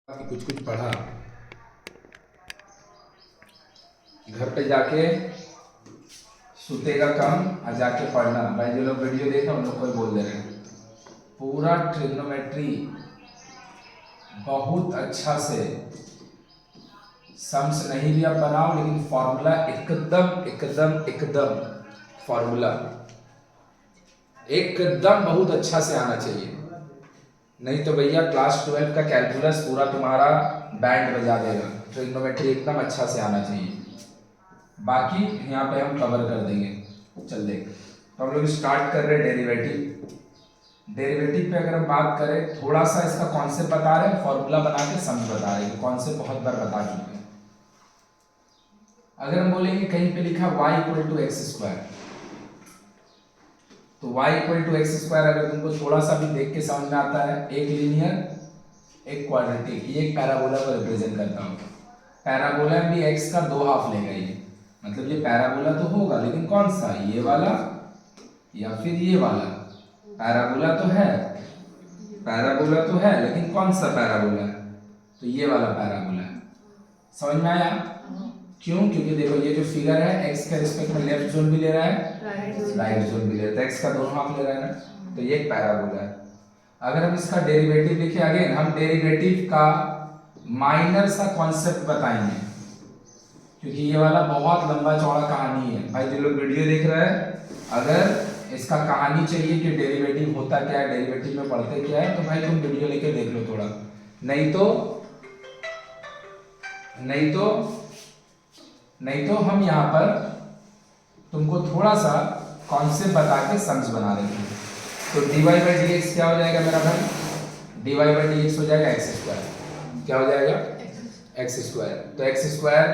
कुछ कुछ पढ़ा, घर पे जाके सुतेगा कम और जाके पढ़ना। भाई जो लोग वीडियो देख रहे हैं उन लोग को ही बोल दे रहे हैं, पूरा ट्रिग्नोमेट्री बहुत अच्छा से सम्स नहीं भी आप बनाओ, लेकिन फॉर्मूला एकदम एकदम एकदम फॉर्मूला एकदम बहुत अच्छा से आना चाहिए। नहीं तो भैया क्लास 12 का कैलकुलस पूरा तुम्हारा बैंड बजा देगा। ट्रिग्नोमेट्री एकदम अच्छा से आना चाहिए, बाकी यहाँ पे हम कवर कर देंगे। चल देख, तो हम लोग स्टार्ट कर रहे हैं डेरिवेटिव। डेरिवेटिव पे अगर हम बात करें, थोड़ा सा इसका कॉन्सेप्ट बता रहे हैं, फॉर्मूला बना के समझ बता रहे हैं। कॉन्सेप्ट बहुत बार बता चुके हैं। अगर हम बोलेंगे कहीं पे लिखा y equal to x square, तो y equal to x square अगर तुमको थोड़ा सा भी देख के समझ में आता है, एक लीनियर एक क्वाड्रेटिक, ये एक पैराबोला को रिप्रेजेंट करता हूँ। पैराबोला भी x का 2 हाफ लेगा, ये मतलब ये पैराबोला तो होगा, लेकिन कौन सा, ये वाला या फिर ये वाला। पैराबोला तो है, पैराबोला तो है, लेकिन कौन सा पैराबोला है, तो ये वाला पैराबोला है। समझ में आया? क्यों? क्योंकि देखो ये जो फिगर है x के रिस्पेक्ट में लेफ्ट जोन भी ले रहा है, राइट जोन भी ले रहा है, x का दोनों हाफ ले रहा है ना, तो ये एक पैराबोला है। अगर हम इसका डेरिवेटिव लिखे, अगेन हम डेरिवेटिव का माइनर सा कॉन्सेप्ट बताएंगे, क्योंकि ये वाला बहुत लंबा चौड़ा कहानी है। भाई जो लोग वीडियो देख रहे हैं, अगर इसका कहानी चाहिए कि डेरिवेटिव होता क्या है, डेरिवेटिव में पढ़ते क्या है, तो भाई तुम वीडियो लेके देख लो थोड़ा। नहीं तो हम यहाँ पर तुमको थोड़ा सा कॉन्सेप्ट बता के सम्स बना देंगे। तो dy बाई डी एक्स क्या हो जाएगा मेरा भाई? dy बाई डी एक्स हो जाएगा एक्स स्क्वायर। क्या हो जाएगा? X square. तो एक्स स्क्वायर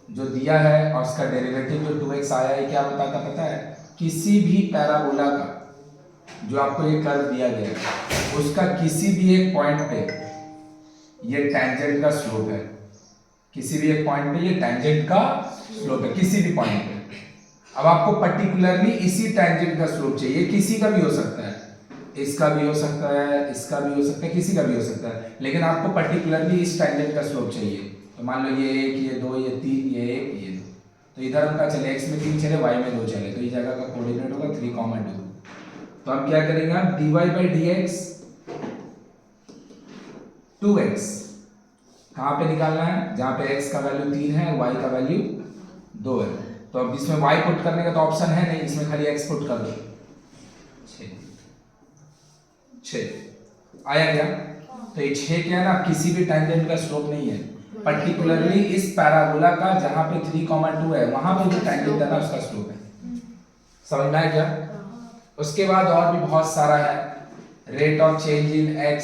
जो दिया है और उसका डेरिवेटिव जो 2x आया है, क्या बताता पता है? किसी भी पैराबोला का जो आपको ये कर्व दिया गया है, उसका किसी भी एक पॉइंट पे ये टेंजेंट का स्लोप है। किसी भी एक पॉइंट पे ये टेंजेंट का स्लोप है, किसी भी पॉइंट पे। अब आपको पर्टिकुलरली इसी टेंजेंट का स्लोप चाहिए, किसी का भी हो सकता है, इसका भी हो सकता है, इसका भी हो सकता है, किसी का भी हो सकता है, लेकिन आपको पर्टिकुलरली इस टेंजेंट का स्लोप चाहिए। तो मान लो ये 1, ये 2, ये 3, ये 1, ये 2, तो इधर हम क्या चले, x में 3 चले, y में 2 चले, तो इस जगह का कोऑर्डिनेट होगा 3, 2। तो हम क्या करेंगे, dy by D x 2x कहाँ पे निकालना है? जहाँ पे x का वैल्यू 3 है, y का वैल्यू 2 है। तो अब इसमें y पुट करने का तो ऑप्शन है नहीं, इसमें खाली x पुट कर दो। 6 आया क्या? तो ये 6 क्या है ना, किसी भी टेंजेंट का स्लोप नहीं है, पर्टिकुलरली इस पैराबोला का जहां पे 3, 2 है, वहां पे जो टेंजेंट है ना, उसका स्लोप है। समझ में आया क्या? उसके बाद और भी बहुत सारा है, rate of change in x,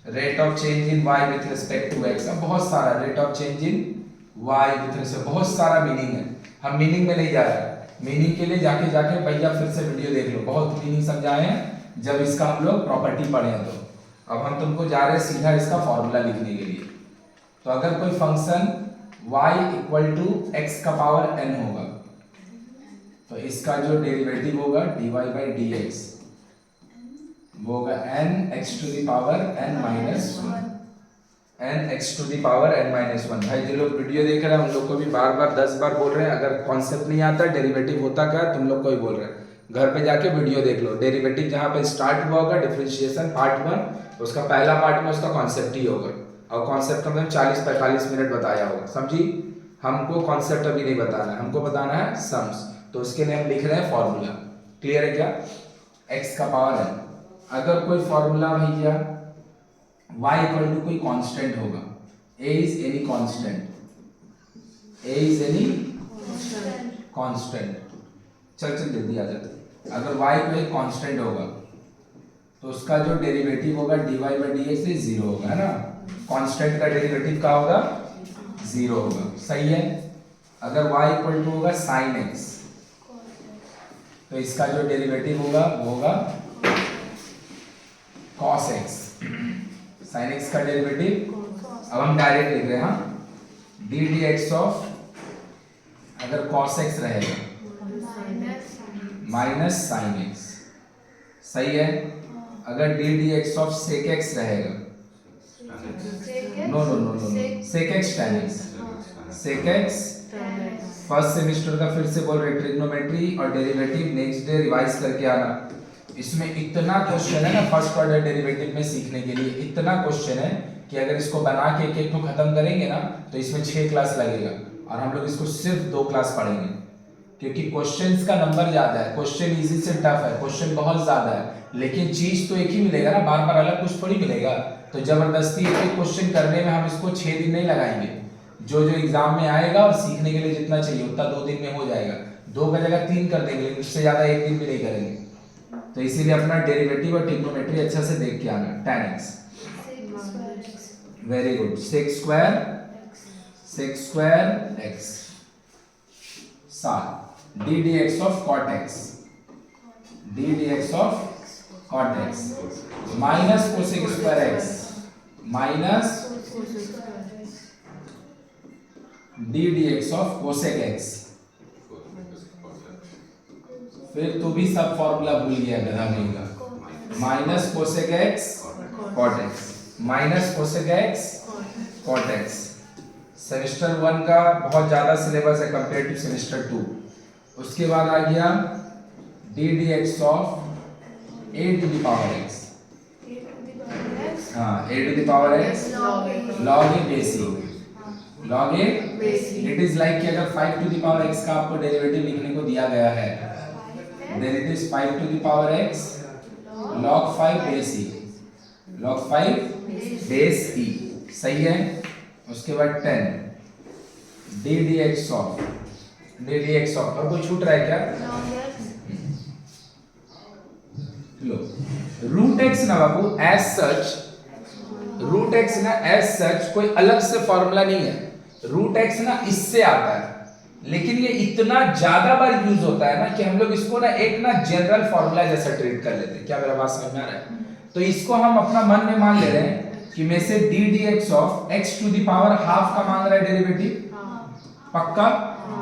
rate of change in y with respect to x, अब बहुत सारा rate of change in y with respect, बहुत सारा मीनिंग है। हम मीनिंग में नहीं जा रहे, मीनिंग के लिए जाके भैया फिर से वीडियो देख लो, बहुत मीनिंग समझाए हैं जब इसका हम लोग प्रॉपर्टी पढ़े हैं। तो अब हम तुमको जा रहे हैं सीधा इसका फॉर्मूला लिखने के लिए। तो अगर कोई function y equal to x का पावर n होगा, तो इसका जो डेरिवेटिव होगा dy बाई डी एक्स, वो होगा n x to the power n minus 1, n x to the power n minus 1। भाई जो लोग वीडियो देख रहे हैं उन लोग को भी बार बार 10 बार बोल रहे हैं, अगर कॉन्सेप्ट नहीं आता डेरिवेटिव होता क्या तुम लोग को ही बोल रहे हैं, घर पे जाके वीडियो देख लो। डेरिवेटिव जहाँ पे स्टार्ट हुआ होगा डिफरेंशिएशन पार्ट 1, उसका पहला पार्ट में उसका कॉन्सेप्ट ही होगा, और कॉन्सेप्ट का मैंने 40-45 मिनट बताया होगा, समझी? हमको कॉन्सेप्ट अभी नहीं बताना है, हमको बताना है सम्स। तो उसके लिए हम लिख रहे हैं फॉर्मूला। क्लियर है क्या? x का पावर n, अगर कोई फॉर्मूला भैया y इक्वल टू कोई कांस्टेंट होगा, a is any constant, a is any constant, चल जल्दी आ जाते। अगर y कोई कांस्टेंट होगा तो उसका जो डेरिवेटिव होगा dy बाई डी एक्स 0 होगा, है ना? कांस्टेंट का डेरिवेटिव क्या होगा? 0 होगा, सही है। अगर y इक्वल टू होगा साइन x, तो इसका जो डेरिवेटिव होगा वो होगा cos x, sin x का डेरिवेटिव। अब हम डायरेक्ट लिख रहे हैं, हाँ, डी डी एक्स ऑफ, अगर cos x रहेगा माइनस साइन x, सही है। अगर d d x of sec x रहेगा, no no no no, sec x tan x, sec x first semester का फिर से बोल रहे ट्रिग्नोमेट्री और डेरिवेटिव नेक्स्ट डे रिवाइज करके आना। इसमें इतना क्वेश्चन है ना फर्स्ट ऑर्डर डेरिवेटिव में सीखने के लिए, इतना क्वेश्चन है कि अगर इसको बना के एक एक को खत्म करेंगे ना तो इसमें 6 क्लास लगेगा और हम लोग इसको सिर्फ 2 क्लास पढ़ेंगे, क्योंकि क्वेश्चंस का नंबर ज्यादा है, क्वेश्चन इजी से टफ है, क्वेश्चन बहुत ज्यादा है, लेकिन चीज तो एक ही मिलेगा ना, बार बार अलग कुछ थोड़ी मिलेगा। तो जबरदस्ती एक एक क्वेश्चन करने में हम इसको 6 दिन नहीं लगाएंगे, जो जो एग्जाम में आएगा और सीखने के लिए जितना चाहिए उतना 2 दिन में हो जाएगा। 2 का जगह 3 कर देंगे, उससे ज्यादा एक दिन भी नहीं करेंगे। तो इसीलिए अपना डेरिवेटिव और ट्रिग्नोमेट्री अच्छा से देख के आना। tan x, very good, sec square x, साथ d dx of cot x, d dx of cot x minus cosec square x minus d dx of cosec x। फिर तू भी सब फॉर्मूला भूल गया गधा नहीं का, minus cosec x cot x minus cosec x cot x। Semester 1 का बहुत ज्यादा सिलेबस है कंपेयर टू सेमेस्टर 2। उसके बाद आ गया d dx of a to the power x, हाँ a to the power x log a basic, log a it is like कि अगर 5 to the power x का आपको डेरिवेटिव लिखने को दिया गया है, then it is 5 to the power x log 5 base e, log 5 base e, सही है। उसके बाद 10 d dx of और कोई छूट रहा है क्या? लो रूट x ना बाबू as such, रूट x ना as such कोई अलग से फॉर्मूला नहीं है, रूट x ना इससे आता है, लेकिन ये इतना ज्यादा बार यूज होता है ना कि हम लोग इसको ना एक ना जनरल फॉर्मूला जैसा ट्रीट कर लेते हैं। क्या मेरा बात समझ में आ रहा है? तो इसको हम अपना मन में मान ले रहे हैं कि में से d dx of x to the power half का मांग रहा है डेरिवेटिव, पक्का?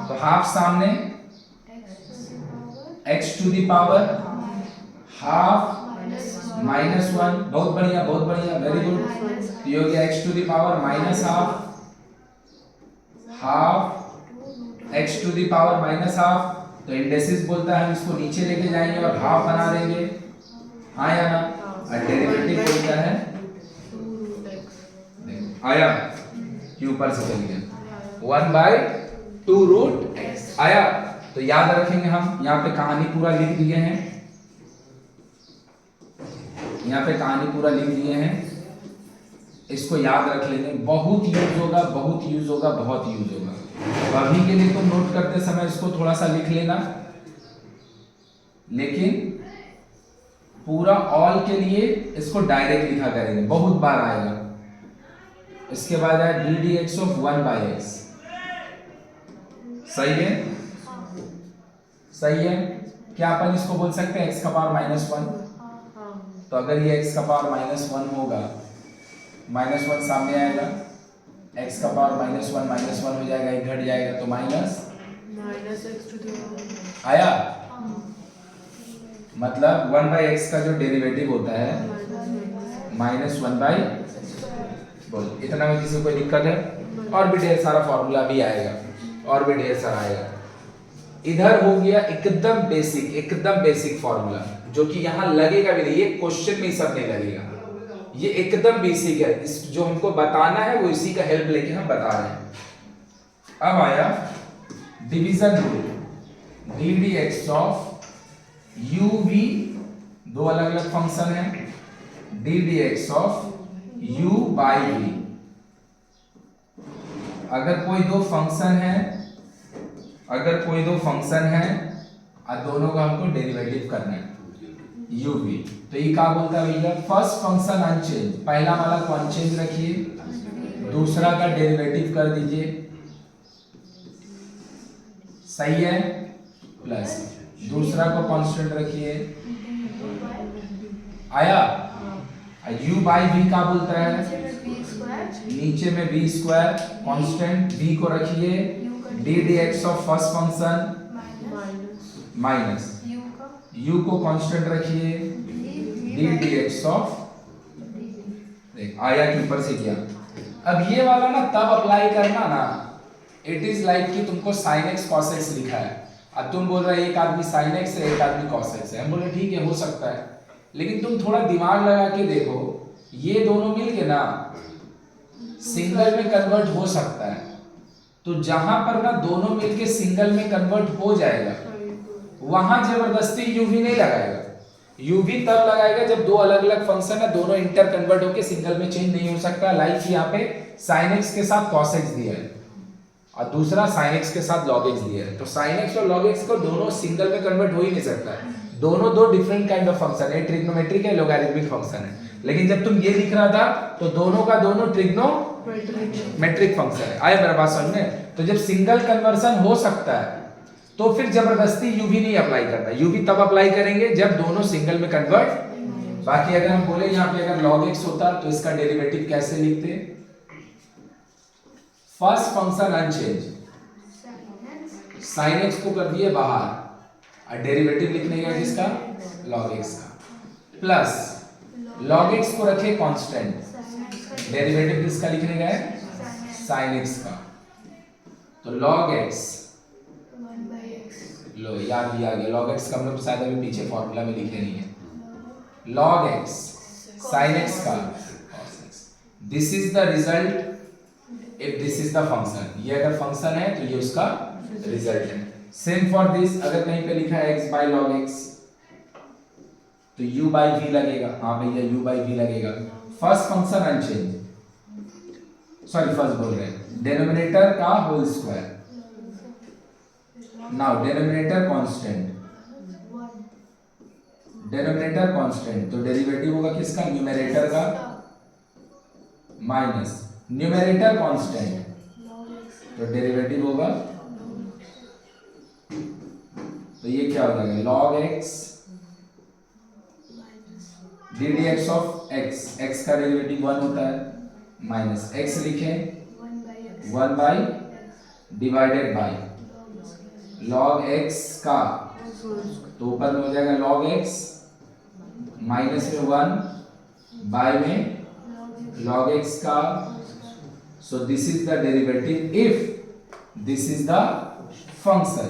तो हाफ सामने x to the power half minus 1, बहुत बढ़िया वेरी गुड। ये हो गया x to the power minus half, half x to the power minus half. तो इंडेसिस बोलता है हम इसको नीचे लेके जाएंगे और हाफ बना देंगे, हाँ या ना? और डेरिवेटिव बोलता है आया कि ऊपर से चल गया 1/2 रूट x आया। तो याद रखेंगे हम, यहाँ पे कहानी पूरा लिख दिए हैं, यहाँ पे कहानी पूरा लिख दिए हैं, इसको याद रख लेंगे, बहुत यूज होगा बहुत यूज होगा बहुत यूज होगा। तो अभी के लिए तो नोट करते समय इसको थोड़ा सा लिख लेना, लेकिन पूरा ऑल के लिए इसको डायरेक्ट लिखा करेंगे, बहुत बार आएगा। इसके बाद है d dx of 1/x, सही है? सही है। क्या अपन इसको बोल सकते हैं x का पावर -1? तो अगर ये x का पावर -1 होगा, -1 सामने आएगा, x का पावर -1 हो जाएगा, एक घट जाएगा तो माइनस x to the आया। मतलब 1/x का जो डेरिवेटिव होता है -1/, बोल इतना में किसी को कोई दिक्कत है? और भी ढेर सारा फॉर्मूला भी आएगा, और भी ढेर सारा आएगा। इधर हो गया एकदम बेसिक फॉर्मूला, जो कि यहाँ लगेगा भी नहीं, ये क्वेश्चन में सब नहीं लगेगा, ये एकदम बेसिक है। इस जो हमको बताना है वो इसी का हेल्प लेके हम बता रहे हैं। अब आया division rule, d dx of u v, दो अलग अलग फंक्शन है, d dx of u by v। अगर कोई दो फंक्शन है और दोनों का हमको डेरिवेटिव करना है u v, तो ये क्या बोलता है भैया? फर्स्ट फंक्शन अनचेंज, पहला वाला को अनचेंज रखिए, दूसरा का डेरिवेटिव कर दीजिए, सही है, प्लस दूसरा को कांस्टेंट रखिए, आया। u by v का बोलता है नीचे में v स्क्वायर कांस्टेंट, v को रखिए, d dx of first function minus u को कांस्टेंट रखिए, d dx ऑफ आया कि ऊपर से किया। अब ये वाला ना तब अप्लाई करना ना, इट इज लाइक कि तुमको sin x cos x लिखा है, अब तुम बोल रहे एक आदमी sin x है एक आदमी cos x है, हम बोले ठीक है हो सकता है, लेकिन तुम थोड़ा दिमाग लगा के देखो, ये दोनों मिलके ना सिंगल में कन्वर्ट हो सकता है, तो जहां पर ना दोनों मिलके सिंगल में कन्वर्ट हो जाएगा वहां जबरदस्ती यूवी नहीं लगाएगा। यूवी तब लगाएगा जब दो अलग अलग फंक्शन है, दोनों इंटर कन्वर्ट होके सिंगल में चेंज नहीं हो सकता। लाइक यहाँ पे sin x के साथ cos x दिया है और दूसरा sin x के साथ log x दिया है, तो sin x और log x को दोनों सिंगल में कन्वर्ट हो ही नहीं सकता है, दोनों दो डिफरेंट काइंड ऑफ फंक्शन है, ट्रिग्नोमेट्रिक है लॉगरिथमिक फंक्शन है। लेकिन जब तुम ये लिख रहा था तो दोनों का दोनों ट्रिग्नोमेट्रिक फंक्शन है। आया मेरा बात समझ में? तो जब सिंगल कन्वर्सन हो सकता है तो फिर जबरदस्ती यूवी नहीं अप्लाई करना, यूवी तब अप्लाई करेंगे जब दोनों सिंगल में कन्वर्ट। बाकी अगर हम बोले यहाँ पे अगर log x होता तो इसका डेरिवेटिव कैसे लिखते? First function unchange, sin x को कर दिए बाहर और डेरिवेटिव लिखने गया किसका? log x का, प्लस log x को रखे कांस्टेंट, डेरिवेटिव किसका लिखने गए? sin x का, तो log x लो याद भी आ गया, log x का हम लोग शायद अभी पीछे फॉर्मूला में लिखे नहीं है, log x sin x का cos x, this is the result if this is the function, ये अगर फंक्शन है तो ये उसका रिजल्ट है। सेम फॉर दिस, अगर कहीं पे लिखा है x by log x तो u by v लगेगा, हाँ भैया u by v लगेगा। First function unchange, sorry first बोल रहे हैं डिनोमिनेटर का whole square, now denominator constant, denominator constant तो डेरिवेटिव होगा किसका? न्यूमरेटर का माइनस न्यूमरेटर कांस्टेंट तो डेरिवेटिव होगा, तो ये क्या हो जाएगा? log x ddx of x, x का डेरिवेटिव 1 होता है, माइनस x लिखें 1 by divided by log x का, तो ऊपर में हो जाएगा log x माइनस में 1 बाय में log x का, so this is the derivative if this is the function,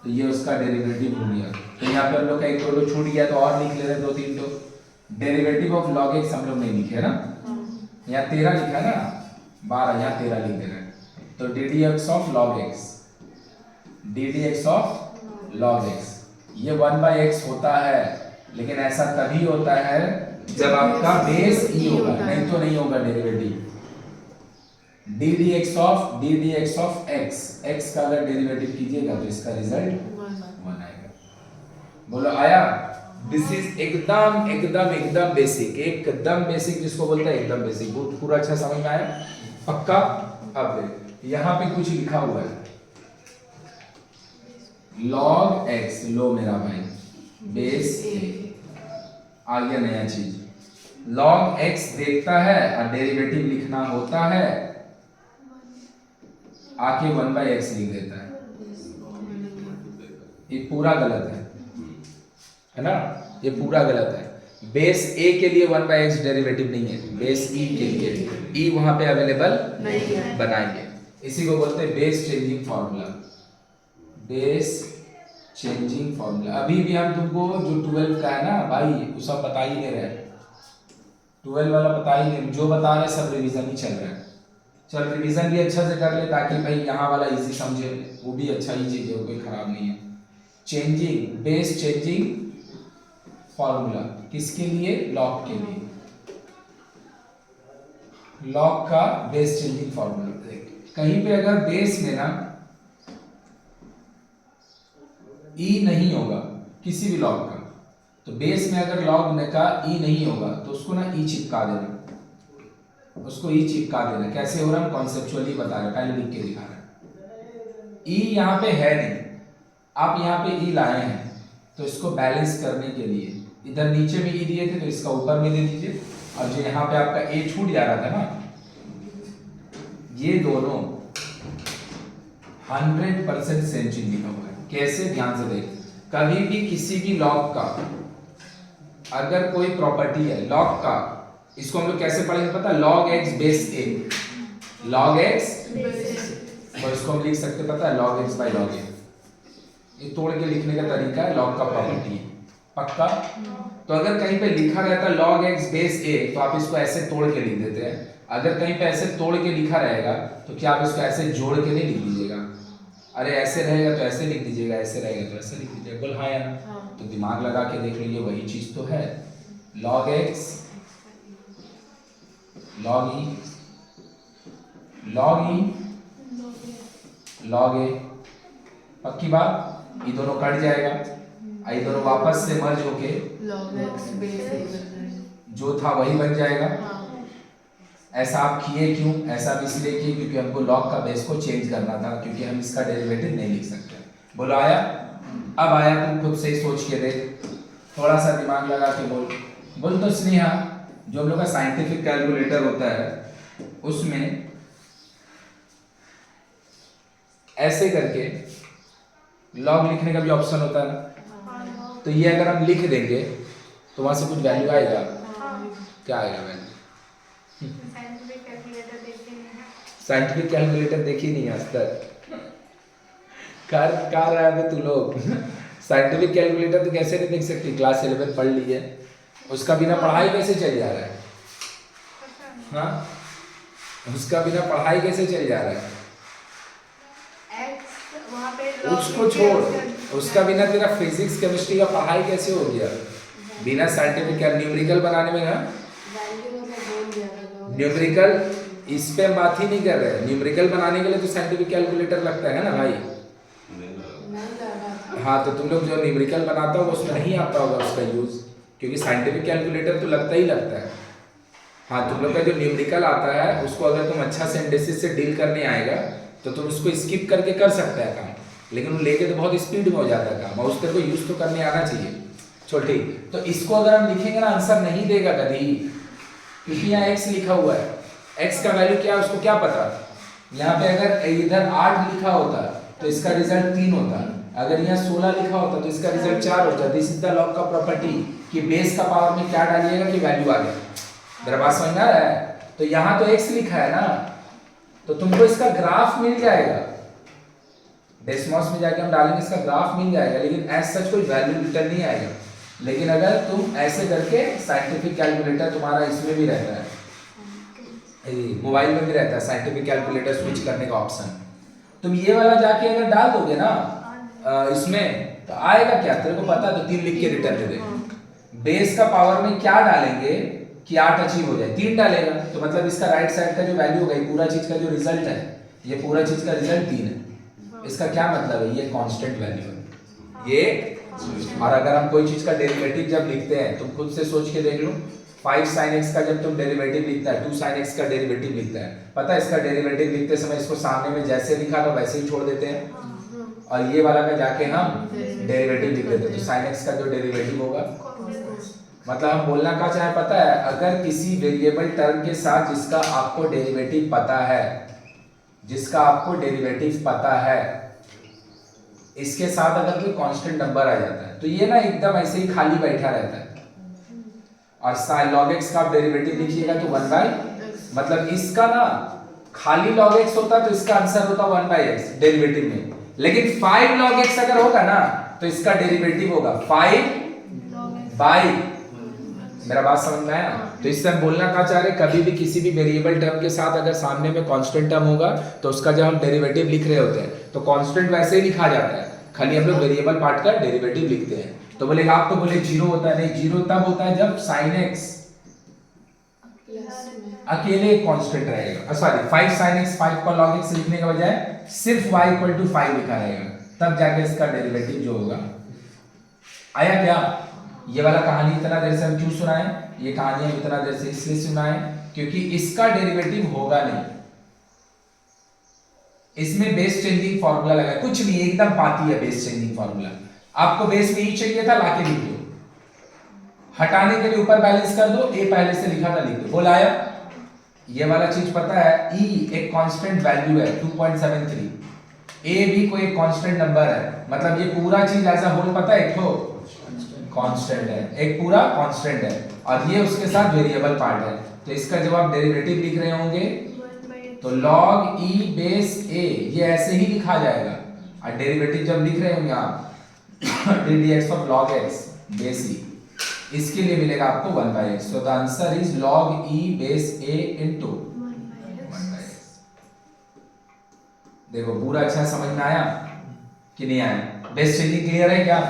तो ये उसका डेरिवेटिव हो गया। तो यहाँ पे हम लोग का एक दो छूट गया तो और लिख ले रहे दो तीन, तो डेरिवेटिव ऑफ log x हम लोग नहीं लिखे ना, यहाँ 13 लिखा है ना, 12 यहाँ 13 लिख दे रहे हैं, तो ddx of log x, ddx of log x, ये 1 by x होता है, लेकिन ऐसा तभी होता है जब आपका बेस e होगा, नहीं तो नहीं होगा derivative. ddx of x, x का अगर डेरिवेटिव कीजिएगा तो इसका रिजल्ट 1 आएगा। बोलो आया? दिस इज एकदम एकदम एकदम बेसिक, एकदम बेसिक जिसको बोलते हैं एकदम बेसिक, बहुत पूरा अच्छा समझ में आया पक्का? अब यहाँ पे कुछ लिखा हुआ है log x, लो मेरा भाई बेस a, आ गया नया चीज, log x देखता है और डेरिवेटिव लिखना होता है, आके 1 by x लिख देता है, ये पूरा गलत है ना, ये पूरा गलत है। बेस a के लिए 1 by x डेरिवेटिव नहीं है, बेस e के लिए e वहां पे अवेलेबल नहीं है, बनाएंगे, इसी को बोलते हैं base changing formula, base changing formula. अभी भी हम तुमको जो 12 का है ना भाई वो सब बता ही नहीं रहे, 12 वाला बता ही नहीं, जो बता रहे सब रिवीजन ही चल रहा है। चल रिवीजन भी अच्छा से कर ले ताकि भाई यहाँ वाला इजी समझे, वो भी अच्छा ही चीज है, कोई खराब नहीं है। चेंजिंग, बेस चेंजिंग फॉर्मूला किसके लिए? लॉग के लिए, लॉग का बेस चेंजिंग फॉर्मूला। कहीं पे अगर बेस में ना ई नहीं होगा किसी भी लॉग का, तो बेस में अगर लॉग का ई नहीं होगा तो उसको ना ई चिपका देना, उसको ई चिपका देना। कैसे हो रहा है कॉन्सेप्चुअली बता रहे, पहले लिख के दिखा रहे। ई यहाँ पे है नहीं, आप यहाँ पे ई लाए हैं तो इसको बैलेंस करने के लिए इधर नीचे में ई दिए थे तो इसका ऊपर में दे दीजिए, और जो यहाँ पे आपका ए छूट जा रहा था ना, ये दोनों 100% सेम चीज लिखा हुआ है। कैसे? ध्यान से देख, कभी भी किसी भी लॉग का अगर कोई प्रॉपर्टी है, लॉग का इसको हम लोग कैसे पढ़ेंगे पता, log x base a, log x, और इसको हम लिख सकते पता है log x by log a। ये तोड़ के लिखने का तरीका है, log का प्रॉपर्टी है, पक्का। तो अगर कहीं पे लिखा रहता log x बेस a तो आप इसको ऐसे तोड़ के लिख देते हैं। अगर कहीं पे ऐसे तोड़ के लिखा रहेगा तो क्या आप इसको ऐसे जोड़ के नहीं लिख दीजिएगा, अरे ऐसे रहेगा तो ऐसे लिख दीजिएगा, ऐसे रहेगा तो ऐसे लिख दीजिएगा, बोल हाँ या ना। तो दिमाग लगा के देख लीजिए, वही चीज तो है, log x log e log e log a, पक्की बात। ये दोनों कट जाएगा, ये दोनों वापस से मर्ज होके log x बेस a जो था वही बन जाएगा। ऐसा आप किए क्यों, ऐसा भी इसलिए किए क्योंकि हमको log का बेस को चेंज करना था, क्योंकि हम इसका डेरिवेटिव नहीं लिख सकते। बोलो आया, अब आया, तुम खुद से ही सोच के देख, थोड़ा सा दिमाग लगा के बोल तो स्नेहा, जो हम लोग का साइंटिफिक कैलकुलेटर होता है उसमें ऐसे करके log लिखने का भी ऑप्शन होता है ना, तो ये अगर हम लिख देंगे तो वहां से कुछ वैल्यू आएगा, क्या आएगा वैल्यू? साइंटिफिक कैलकुलेटर देखी नहीं आज तक, कर रहा है तू लोग। साइंटिफिक कैलकुलेटर तो कैसे नहीं देख सकती, क्लास 11 पढ़ ली है, उसका बिना पढ़ाई कैसे चल जा रहा है? हाँ, उसका बिना पढ़ाई कैसे चल जा रहा है? उसको छोड़, उसका बिना तेरा फिजिक्स केमिस्ट्री का पढ़ाई कैसे हो गया? बिना साइंटिफिक न्यूमेरिकल बनाने में, ना न्यूमेरिकल, इस पे हम बात ही नहीं कर रहे हैं। न्यूमेरिकल बनाने के लिए तो साइंटिफिक कैलकुलेटर लगता है ना भाई। हाँ, तो तुम लोग जो न्यूमेरिकल बनाता हो उसमें नहीं आता होगा उसका यूज, क्योंकि साइंटिफिक कैलकुलेटर तो लगता ही लगता है। हाँ, तुम लोग का जो न्यूमेरिकल आता है उसको अगर तुम अच्छा सिंथेसिस से डील करने आएगा तो तुम उसको स्किप करके कर सकता है काम, लेकिन वो लेके तो बहुत स्पीड में हो जाता है काम, और उस तरह को यूज तो करने आना चाहिए। चलो ठीक, तो इसको अगर हम लिखेंगे ना आंसर नहीं देगा कभी, क्योंकि यहाँ x लिखा हुआ है, x का वैल्यू क्या है उसको क्या पता। यहाँ पे अगर इधर 8 लिखा होता तो इसका रिजल्ट 3 होता, अगर यहाँ 16 लिखा होता तो इसका रिजल्ट 4 होता। दिस इज द लॉग का प्रॉपर्टी कि बेस का पावर में क्या डालिएगा कि वैल्यू आ गया। मेरा बात समझ में आ रहा है? तो यहाँ तो x लिखा है ना, तो तुमको इसका ग्राफ मिल जाएगा, डेसिमल्स में जाके हम डालेंगे, इसका ग्राफ मिल जाएगा, लेकिन एज सच कोई वैल्यू रिटर्न नहीं आएगा। लेकिन अगर तुम ऐसे करके, साइंटिफिक कैलकुलेटर तुम्हारा इसमें भी रहता है, मोबाइल में भी रहता है साइंटिफिक कैलकुलेटर स्विच करने का ऑप्शन, तुम ये वाला जाके अगर डाल दोगे ना इसमें, तो आएगा क्या तेरे को पता, तो 3 लिख के रिटर्न दे देगा। बेस का पावर में क्या डालेंगे कि 8 अचीव हो जाए, 3 डालेगा, तो मतलब इसका राइट साइड का जो वैल्यू होगा, पूरा चीज का जो रिजल्ट है, ये पूरा चीज का रिजल्ट 3 है। इसका क्या मतलब है, ये कांस्टेंट वैल्यू है ये। और अगर हम कोई चीज का डेरिवेटिव जब लिखते हैं, तुम खुद से सोच के देख लो, 5 sin x का जब तुम डेरिवेटिव लिखता है, 2 sin x का डेरिवेटिव लिखता है, पता है इसका डेरिवेटिव लिखते समय इसको सामने में जैसे लिखा था वैसे ही छोड़ देते हैं, और ये वाला का जाके हम डेरिवेटिव लिख देते हैं, तो sin x का जो डेरिवेटिव होगा, मतलब हम बोलना क्या चाहे पता है, अगर किसी वेरिएबल टर्म के साथ जिसका आपको डेरिवेटिव पता है, जिसका आपको डेरिवेटिव पता है, इसके साथ अगर कोई कांस्टेंट नंबर आ जाता है तो ये ना एकदम ऐसे ही खाली बैठा रहता है। और log x का आप डेरिवेटिव लिखिएगा तो 1/, मतलब इसका ना खाली log x होता तो इसका आंसर होता 1/x डेरिवेटिव में, लेकिन 5 log x अगर होगा ना तो इसका डेरिवेटिव होगा 5/। मेरा बात समझ में आया? तो इससे हम बोलना क्या चाह रहे, कभी भी किसी भी वेरिएबल टर्म के साथ अगर सामने में कांस्टेंट टर्म होगा तो उसका जब हम डेरिवेटिव लिख रहे होते हैं तो कांस्टेंट वैसे ही लिखा जाता है, खाली हम लोग वेरिएबल पार्ट का डेरिवेटिव लिखते हैं। तो बोले आप तो बोले 0 होता है, नहीं, 0 तब होता है जब sin x अकेले कांस्टेंट रहेगा, सॉरी 5 sin x, 5 का log x लिखने के बजाय सिर्फ y = 5 लिखा रहेगा, तब जाके इसका डेरिवेटिव जो होगा। आया क्या? ये वाला कहानी इतना देर से हम क्यों सुनाए, ये कहानी हम इतना देर से इसलिए सुनाए क्योंकि इसका डेरिवेटिव होगा नहीं, इसमें बेस चेंजिंग फार्मूला लगा है, कुछ नहीं, एकदम पाती है बेस चेंजिंग फार्मूला। आपको बेस नहीं चाहिए था, लाके लिख दो, हटाने के लिए ऊपर बैलेंस कर दो, ए पहले से लिखा था लिख दो। बोल आया? ये वाला चीज पता है, e एक कांस्टेंट वैल्यू है 2.73, ए भी कोई एक कांस्टेंट नंबर है, मतलब ये पूरा चीज एज अ होल पता है एक तो कांस्टेंट है, एक पूरा कांस्टेंट है, और ये उसके साथ वेरिएबल पार्ट है, तो इसका जब आप डेरिवेटिव लिख रहे होंगे तो log e बेस a ये ऐसे ही लिखा जाएगा, और डेरिवेटिव जब लिख रहे होंगे आप ddx of log x base e, इसके लिए मिलेगा आपको 1/x। So the answer is log e base a into 1/x। देखो पूरा अच्छा समझ में आया कि नहीं आया? बेस चेंजिंग क्लियर है क्या?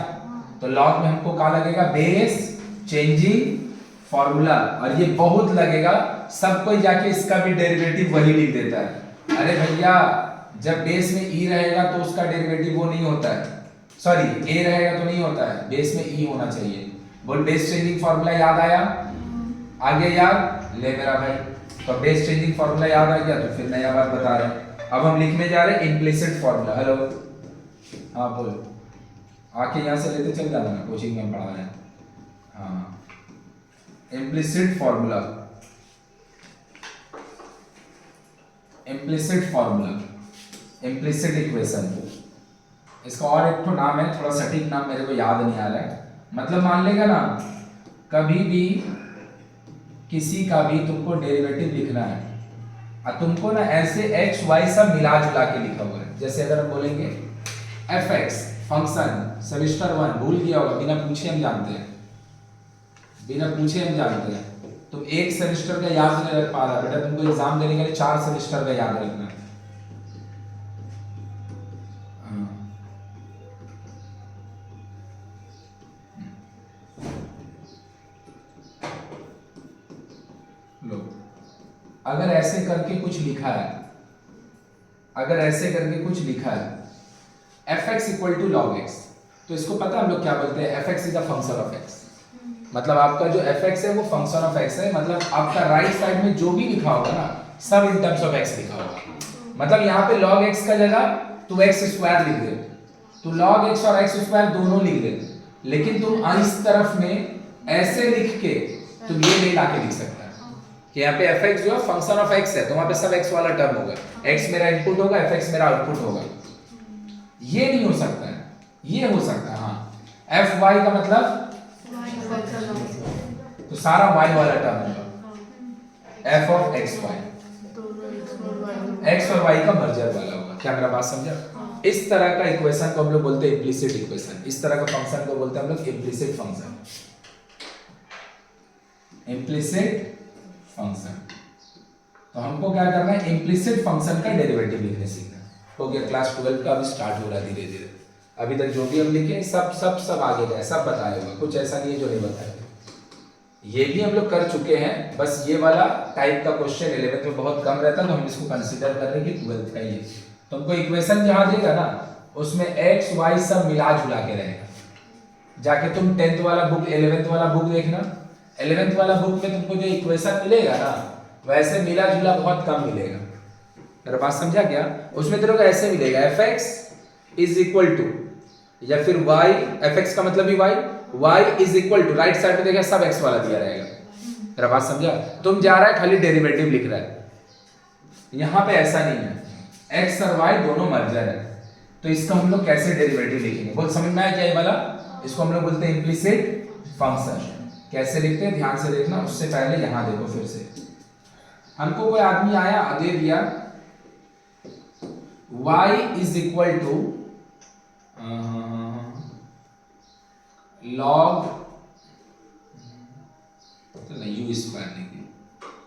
तो log में हमको क्या लगेगा? बेस चेंजिंग फॉर्मूला, और ये बहुत लगेगा, सब कोई जाके इसका भी डेरिवेटिव वही लिख देता है। अरे भैया जब बेस में e रहेगा तो उसका डेरिवेटिव वो नहीं होता है, सॉरी a रहेगा तो नहीं होता है, बेस में e होना चाहिए। बोल बेस चेंजिंग फॉर्मूला याद आया? आगे याद? ले मेरा भाई, तो बेस चेंजिंग फॉर्मूला याद आ गया तो फिर नया बात बता रहे हैं। अब हम लिखने जा रहे हैं इम्प्लिसिट फॉर्मूला। हेलो, हाँ बोल, आके यहाँ से लेते चल जाना ना, कोचिंग में पढ़ा रहे हैं। हाँ, implicit formula, implicit formula, implicit equation, इसका और एक तो नाम है, थोड़ा सटीक नाम मेरे को याद नहीं आ रहा है। मतलब मान लेगा ना, कभी भी किसी का भी तुमको डेरिवेटिव लिखना है और तुमको ना ऐसे x y सब मिला जुला के लिखा हुआ है। जैसे अगर हम बोलेंगे fx फंक्शन सेमेस्टर 1 भूल गया होगा, बिना पूछे हम जानते हैं, बिना पूछे हम जानते हैं। तुम एक सेमेस्टर का याद नहीं रख पा रहा बेटा, तुमको एग्जाम देने के लिए 4 सेमेस्टर का याद रखना है। अगर ऐसे करके कुछ लिखा है, अगर ऐसे करके कुछ लिखा है fx equal to log x, तो इसको पता है हम लोग क्या बोलते हैं? fx is a function of x। मतलब आपका जो fx है वो फंक्शन ऑफ x है, मतलब आपका राइट साइड में जो भी लिखा होगा ना सब इन टर्म्स ऑफ x लिखा होगा। मतलब यहाँ पे log x का जगह तू x स्क्वायर लिख दे, तो log x और x स्क्वायर दोनों लिख दे, लेकिन तुम इस तरफ में ऐसे लिख के तुम ये नहीं लाके लिख सकता कि यहाँ पे fx जो है फंक्शन ऑफ x है, तो वहां पे सब x वाला टर्म होगा, x मेरा इनपुट होगा, fx मेरा आउटपुट होगा। ये नहीं हो सकता है, ये हो सकता है हाँ। fy का मतलब तो सारा y वाला टर्म होगा, f ऑफ xy, x और y का मर्जर वाला होगा। क्या मेरा बात समझा? इस तरह का इक्वेशन को हम लोग बोलते हैं इम्प्लिसिट इक्वेशन, इस तरह का फंक्शन को बोलते हैं हम लोग इम्प्लिसिट फंक्शन, इम्प्लिसिट फंक्शन। तो हमको क्या करना है? इम्प्लिसिट फंक्शन का डेरिवेटिव लिखने सीखना हो गया। क्लास 12 का अभी स्टार्ट हो रहा है धीरे धीरे, अभी तक जो भी हम लिखे सब सब सब आगे गए, सब बताया होगा, कुछ ऐसा नहीं है जो नहीं बताया। ये भी हम लोग कर चुके हैं, बस ये वाला टाइप का क्वेश्चन 11th में बहुत कम रहता है, तो हम इसको कंसीडर कर रहे हैं कि 12th का ही है। तुमको इक्वेशन जहां देगा ना उसमें x y सब मिला जुला के रहेगा। जाके तुम 10th वाला बुक 11th वाला बुक देखना, 11th वाला बुक में तुमको जो इक्वेशन मिलेगा ना वैसे मिला जुला बहुत कम मिलेगा। मेरा बात समझा क्या? उसमें तेरे को ऐसे मिलेगा fx इज इक्वल टू, या फिर y, fx का मतलब ही y is equal to, right side में देखा सब x वाला दिया रहेगा। मेरा बात समझा? तुम जा रहा है खाली डेरिवेटिव लिख रहा है, यहां पे ऐसा नहीं है, x और y दोनों मर्जर है। तो इसका हम लोग कैसे डेरिवेटिव लिखेंगे? बहुत समझ में आया क्या ये वाला? इसको हम लोग बोलते हैं इम्प्लिसिट फंक्शन। कैसे लिखते हैं ध्यान से देखना। उससे पहले यहां देखो, फिर से हमको कोई आदमी आया दे दिया y is equal to log u square लिखिए,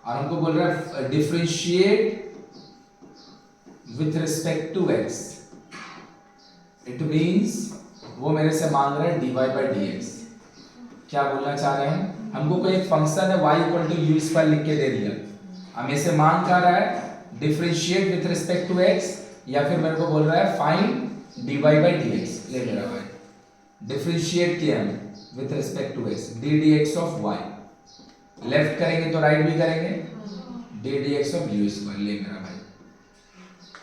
और हमको बोल रहा है differentiate with respect to x। It means वो मेरे से मांग रहा है dy बाई dx। क्या बोलना चाह रहे हैं? हमको कोई एक फंक्शन है y equal to u square लिख के दे दिया, हमें से मांग कर रहा है differentiate with respect to x, या फिर मेरे को बोल रहा है फाइंड dy बाई dx। ले मेरा भाई, डिफरेंशिएट किया हम with respect to x, d dx of y, left करेंगे तो राइट भी करेंगे, d dx of u square. ले मेरा भाई,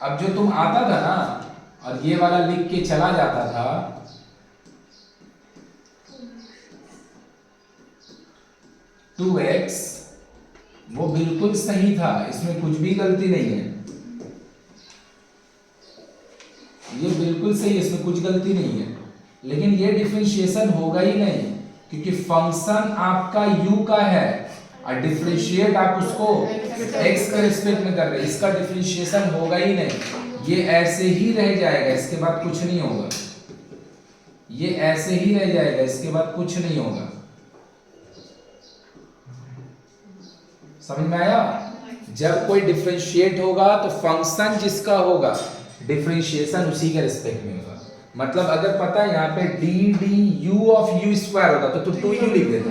अब जो तुम आता था ना और ये वाला लिख के चला जाता था, 2x वो बिल्कुल सही था, इसमें कुछ भी गलती नहीं है, ये बिल्कुल सही है, इसमें कुछ गलती नहीं है। लेकिन ये डिफरेंशिएशन होगा ही नहीं क्योंकि फंक्शन आपका u का है और डिफरेंशिएट आप उसको x के रिस्पेक्ट में कर रहे हैं, इसका डिफरेंशिएशन होगा ही नहीं, ये ऐसे ही रह जाएगा, इसके बाद कुछ नहीं होगा, ये ऐसे ही रह जाएगा, इसके बाद कुछ नहीं होगा। समझ में आया? जब कोई डिफरेंशिएट होगा तो फंक्शन जिसका होगा डिफरेंशिएशन उसी के रिस्पेक्ट में होगा। मतलब अगर पता है यहाँ पे D d u of u square होता तो तू 2u लिख देते,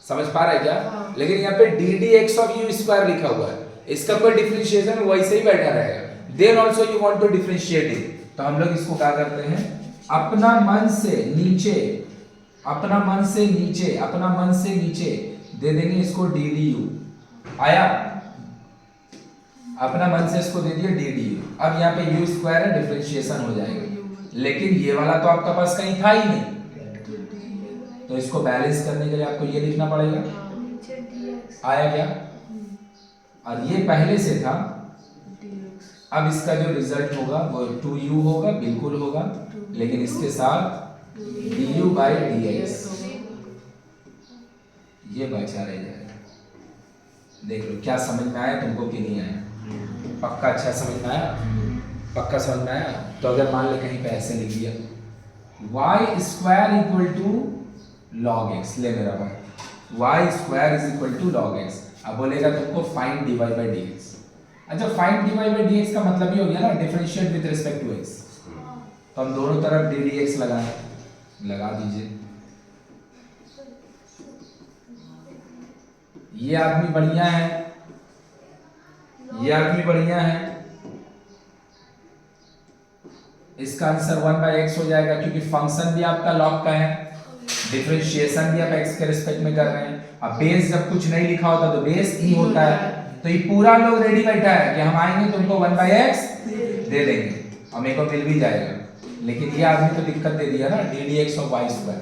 समझ पा रहा है क्या? लेकिन यहाँ पे D d x of u square लिखा हुआ है, इसका कोई डिफरेंशिएशन वैसे ही बैठा रहेगा। Then also you want to differentiate it, तो हम लोग इसको क्या करते हैं, अपना मन से नीचे, अपना मन से नीचे, अपना मन से नीचे दे देंगे इसको डी डी यू। आया? अपना मन से इसको दे दिया डी डी यू। अब यहाँ पे यू स्क्वायर है, डिफरेंशिएशन हो जाएगा, लेकिन ये वाला तो आपका पास कहीं था ही नहीं, तो इसको बैलेंस करने के लिए आपको ये लिखना पड़ेगा। आया क्या? और ये पहले से था, अब इसका जो रिजल्ट होगा वो 2u होगा, बिल्कुल होगा, लेकिन इसके साथ du बाई dx ये बचा रह जाएगा। देख लो क्या समझ में आया तुमको कि नहीं आया? पक्का अच्छा समझ में आया? पक्का समझ में आया? तो अगर मान ले कहीं पे ऐसे लिख दिया y square equal to log x, ले मेरा भाई y square is equal to log x, अब बोलेगा तुमको फाइंड dy बाई dx। अच्छा, फाइंड dy बाई dx का मतलब ये हो गया ना differentiate with respect to x, तो हम दोनों तरफ d dx लगा दीजिए। ये आदमी बढ़िया है, ये आदमी बढ़िया है, इसका आंसर 1/x हो जाएगा, क्योंकि फंक्शन भी आपका लॉग का है, डिफरेंशिएशन भी आप x के रिस्पेक्ट में कर रहे हैं। अब बेस जब कुछ नहीं लिखा होता तो बेस ई होता है, तो ये पूरा लोग रेडी बैठा है कि हम आएंगे तुमको 1/x दे देंगे और मेरे को मिल भी जाएगा। लेकिन ये आदमी तो दिक्कत दे दिया ना, d d x of y square.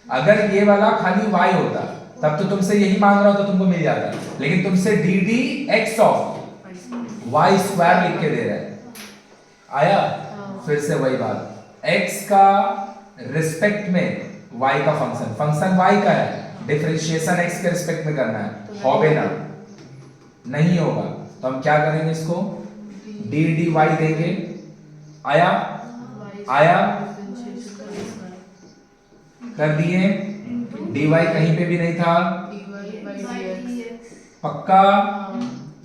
अगर ये वाला खाली y होता तब तो तुमसे यही मांग रहा हो तो तुमको मिल जाता, लेकिन तुमसे d d x of y square लिख के दे रहा है। आया? फिर से वही बात, x का रिस्पेक्ट में y का फंक्शन, फंक्शन y का है, डिफरेंशिएशन x के रिस्पेक्ट में करना है, होगे ना? नहीं होगा, तो हम क्या करेंगे, इसको डी डी वाई देंगे। आया? आया? कर दिए, dy कहीं पे भी नहीं था, पक्का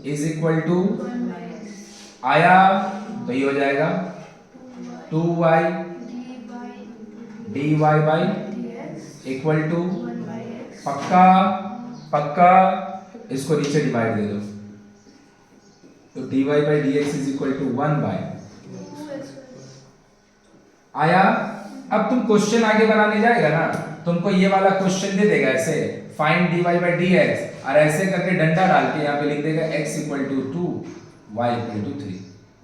इज इक्वल टू, आया? तो ये हो जाएगा 2y dy by equal to, पक्का पक्का, इसको नीचे डिवाइड दे दो, तो dy by dx is equal to 1 by. आया? अब तुम क्वेश्चन आगे बनाने जाएगा ना, तुमको ये वाला क्वेश्चन दे देगा ऐसे, फाइंड dy बाई dx, और ऐसे करके डंडा डाल के यहाँ पे लिख देगा x equal to 2 y equal to 3।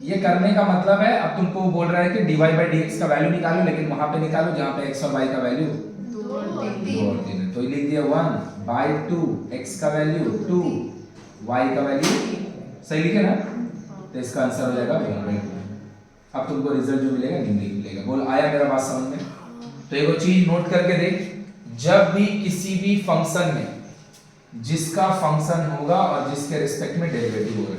ये करने का मतलब है, अब तुमको बोल रहा है कि dy बाई dx का वैल्यू निकालो, लेकिन वहां पे निकालो जहां पे x और y का वैल्यू 2 और 3 है, तो ये लिख दिया 1 बाई 2, x का वैल्यू 2, y का वैल्यू, सही लिखे ना? तो इसका आंसर हो जाएगा 1/2। अब तुमको रिजल्ट जो मिलेगा निम्नलिखित मिलेगा। बोल, आया मेरा बात समझ में? तो एक चीज नोट करके देख, जब भी किसी भी फंक्शन में जिसका फंक्शन होगा और जिसके रिस्पेक्ट में डेरिवेटिव होगा,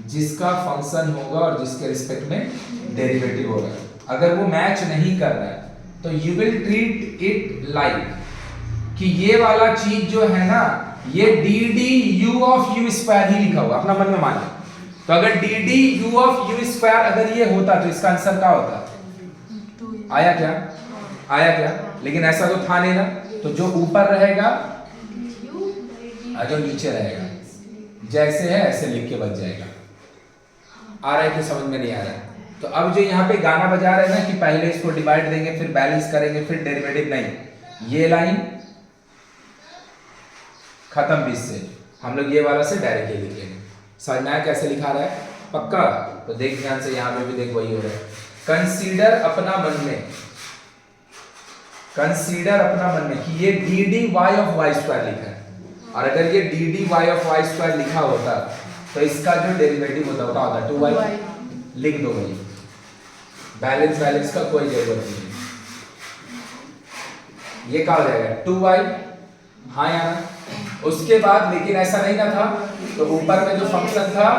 जिसका फंक्शन होगा और जिसके रिस्पेक्ट में डेरिवेटिव होगा, अगर वो मैच नहीं कर रहा है तो you will treat it like कि ये वाला चीज जो है ना, ये d d u of u square ही लिखा हुआ, अपना मन में मान लो। तो अगर d d u of u square अगर ये होता तो इसका आंसर क्या होता? आया क्या? आया क्या? लेकिन ऐसा तो था नहीं ना, तो जो ऊपर रहेगा और जो नीचे रहेगा, जैसे है ऐसे लिख के बच जाएगा। आ रहा है कि समझ में नहीं आ रहा है? तो अब जो यहाँ पे गाना बजा रहे हैं ना कि पहले इसको डिवाइड देंगे फिर बैलेंस करेंगे फिर डेरिवेटिव, नहीं, ये लाइन खत्म भी, इससे हम लोग ये वाला से डायरेक्टली लिखेंगे। समझ में आया कैसे लिखा रहा है? पक्का? तो देख ध्यान से, यहाँ पे भी देख वही हो रहा है। कंसीडर अपना मन में, कंसीडर अपना मन में कि ये d d y of y square लिखा है, और अगर ये d d y of y square लिखा होता तो इसका जो डेरिवेटिव होता होता 2y, लिख दो भाई, बैलेंस का कोई जरूरत नहीं। ये क्या हो जाएगा 2y, हाँ या ना। उसके बाद लेकिन ऐसा नहीं ना था, तो ऊपर में जो फंक्शन था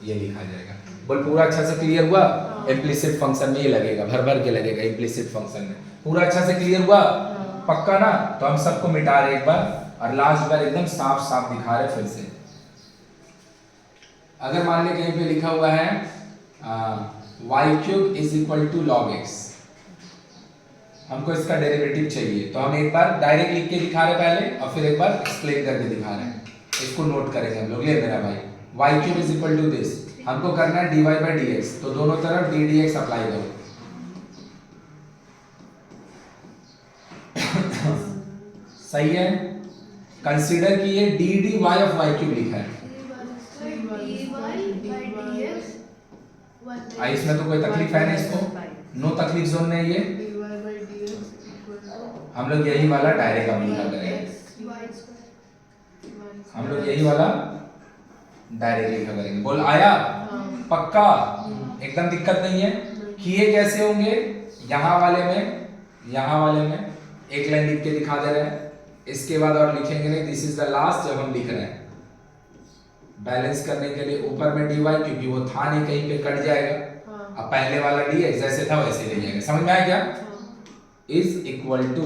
ये लिखा जाएगा। बोल पूरा अच्छा से क्लियर हुआ? इम्प्लिसिट फंक्शन में ये लगेगा, भर भर के लगेगा इम्प्लिसिट फंक्शन में। पूरा अच्छा से क्लियर हुआ? पक्का ना? तो हम सबको मिटा रहे एक बार और लास्ट बार एकदम साफ साफ दिखा रहे फिर से। अगर मान ले कहीं पे लिखा हुआ है y³ is equal to log x, हमको इसका डेरिवेटिव चाहिए, तो हम एक बार डायरेक्ट लिख के दिखा रहे पहले और फिर एक बार एक्सप्लेन करके दिखा रहे हैं। इसको नोट करेंगे हम लोग। ले मेरा भाई y³ is equal to this, हमको करना है dy by dx, तो दोनों तरफ d dx अप्लाई करो। सही है? कंसीडर कि ये d dy ऑफ y³ लिखा है। इसमें तो कोई तकलीफ है नहीं, इसको नो तकलीफ जोन में ये हम लोग यही वाला डायरेक्ट अब लिखा करेंगे। हम लोग यही वाला डायरेक्ट लिखा करेंगे। बोल आया? पक्का? एकदम दिक्कत नहीं है। किए कैसे होंगे? यहाँ वाले में एक लाइन लिख के दिखा दे रहे हैं, इसके बाद और लिखेंगे नहीं। दिस इज द लास्ट जब हम लिख रहे हैं बैलेंस करने के लिए ऊपर में dy, क्योंकि वो था नहीं कहीं पे कट जाएगा। अब पहले वाला dx जैसे था वैसे ले जाएंगे। समझ में आया क्या? Is equal to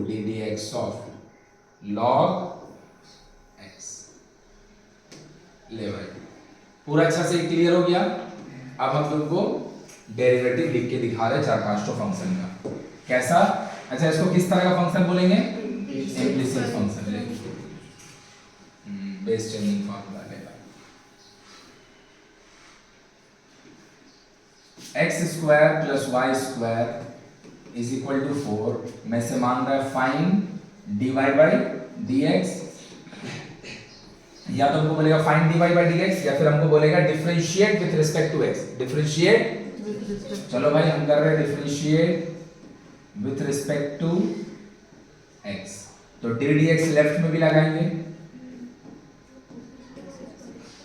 d dx of log x। ले भाई पूरा अच्छा से क्लियर हो गया। अब हम लोग को डेरिवेटिव लिख के दिखा रहे चार पांच फंक्शन का। कैसा? अच्छा इसको किस तरह का फंक्शन बोलेंगे? इम्प्लिसिट फंक्शन लेंगे। बेस चेंजिंग फॉर्मूला लेगा x² + y² is equal to 4 में से मांग रहा है फाइंड dy by dx, या तो हमको बोलेगा फाइंड dy by dx या फिर हमको बोलेगा differentiate with respect to x। Differentiate, चलो भाई हम कर रहे हैं differentiate with respect to x, तो d dx लेफ्ट में भी लगाएंगे।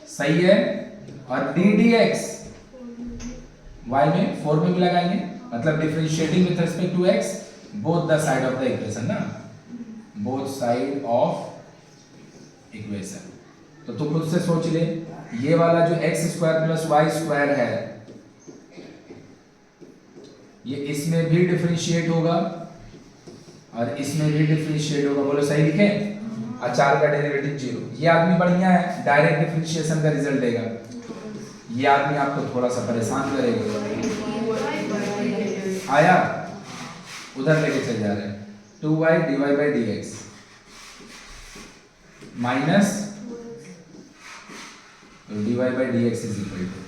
सही है? और d dx y में 4 में भी लगाएंगे, मतलब differentiating with respect to x both the side of the equation ना, बोथ साइड ऑफ इक्वेशन। तो तू खुद से सोच ले, ये वाला जो x² + y² है ये इसमें भी डिफरेंशिएट होगा और इसमें भी डिफरेंशिएट होगा। बोलो सही लिखे? और 4 का डेरिवेटिव 0। ये आदमी बढ़िया है, डायरेक्ट डिफरेंशिएशन का रिजल्ट देगा। ये आदमी आपको थोड़ा सा परेशान करेगा। आया? उधर लेके चल जा रहे हैं 2y dy by dx minus dy by dx is equal to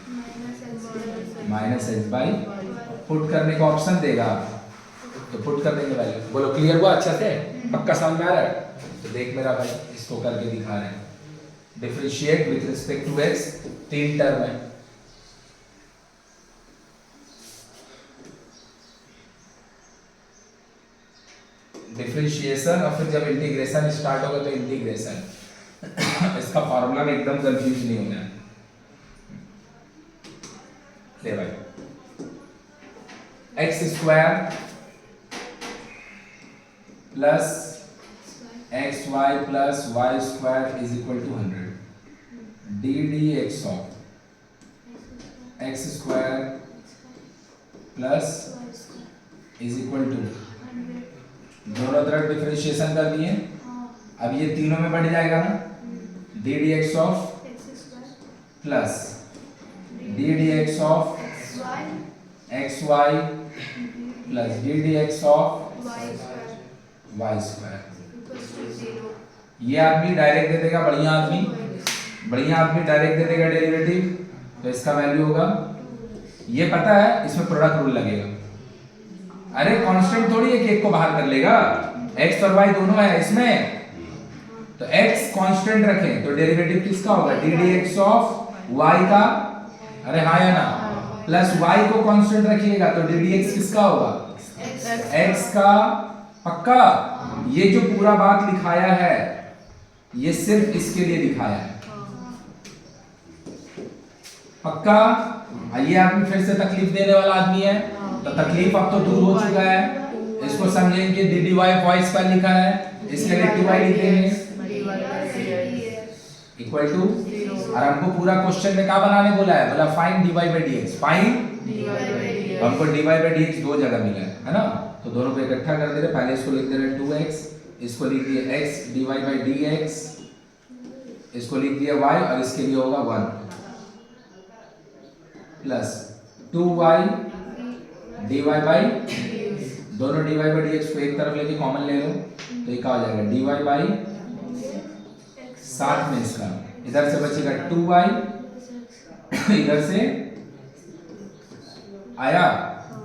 minus h by, put करने का ऑप्शन देगा तो पुट कर देंगे वैल्यू। बोलो क्लियर हुआ अच्छा से? पक्का समझ में आ रहा है? तो देख मेरा भाई इसको करके दिखा रहे हैं। Differentiate with respect to x 3 term है। डिफरेंशिएशन और फिर जब इंटीग्रेशन स्टार्ट होगा तो इंटीग्रेशन। इसका फॉर्मूला में एकदम कंफ्यूज नहीं होना है। ले भाई x² plus xy plus y² is equal to 100 d dx of x² plus is equal to, दोनों तरफ डिफरेंशिएशन कर दिए। अब ये तीनों में बढ़ जाएगा ना, d dx of plus d dx of xy plus d dx of y²। ये आदमी डायरेक्ट दे देगा, बढ़िया आदमी डायरेक्ट दे देगा डेरिवेटिव, तो इसका वैल्यू होगा, ये पता है इसमें प्रोडक्ट रूल लगेगा। अरे कांस्टेंट थोड़ी है कि एक को बाहर कर लेगा, x और y दोनों है इसमें, तो x कांस्टेंट रखें तो डेरिवेटिव किसका होगा? d dx ऑफ y का, अरे हाँ या ना, प्लस y को कांस्टेंट रखिएगा तो d dx किसका होगा? x का। पक्का? ये जो पूरा बात लिखाया है ये सिर्फ इसके लिए लिखाया है। पक्का? ये आदमी फिर से तकलीफ देने वाला आदमी है, तो तकलीफ अब तो दूर हो चुका है। इसको समझेंगे d d y y square लिखा है, इसके लिए 2y लिख देंगे इक्वल टू, और हमको पूरा क्वेश्चन में क्या बनाने बोला है, बोला find dy by dx, find हमको dy by dx दो जगह मिला है ना, तो दोनों को इकट्ठा कर दे रहे, पहले इसको लिख दे रहे 2x, इसको लिख दिए x dy by dx, इसको लिख दिया y और इसके लिए होगा 1 प्लस 2y dy by, दोनों dy by dx को एक तरफ लेके कॉमन ले लो, तो ये क्या हो जाएगा dy by, साथ में इसका इधर से बचेगा 2y, इधर से आया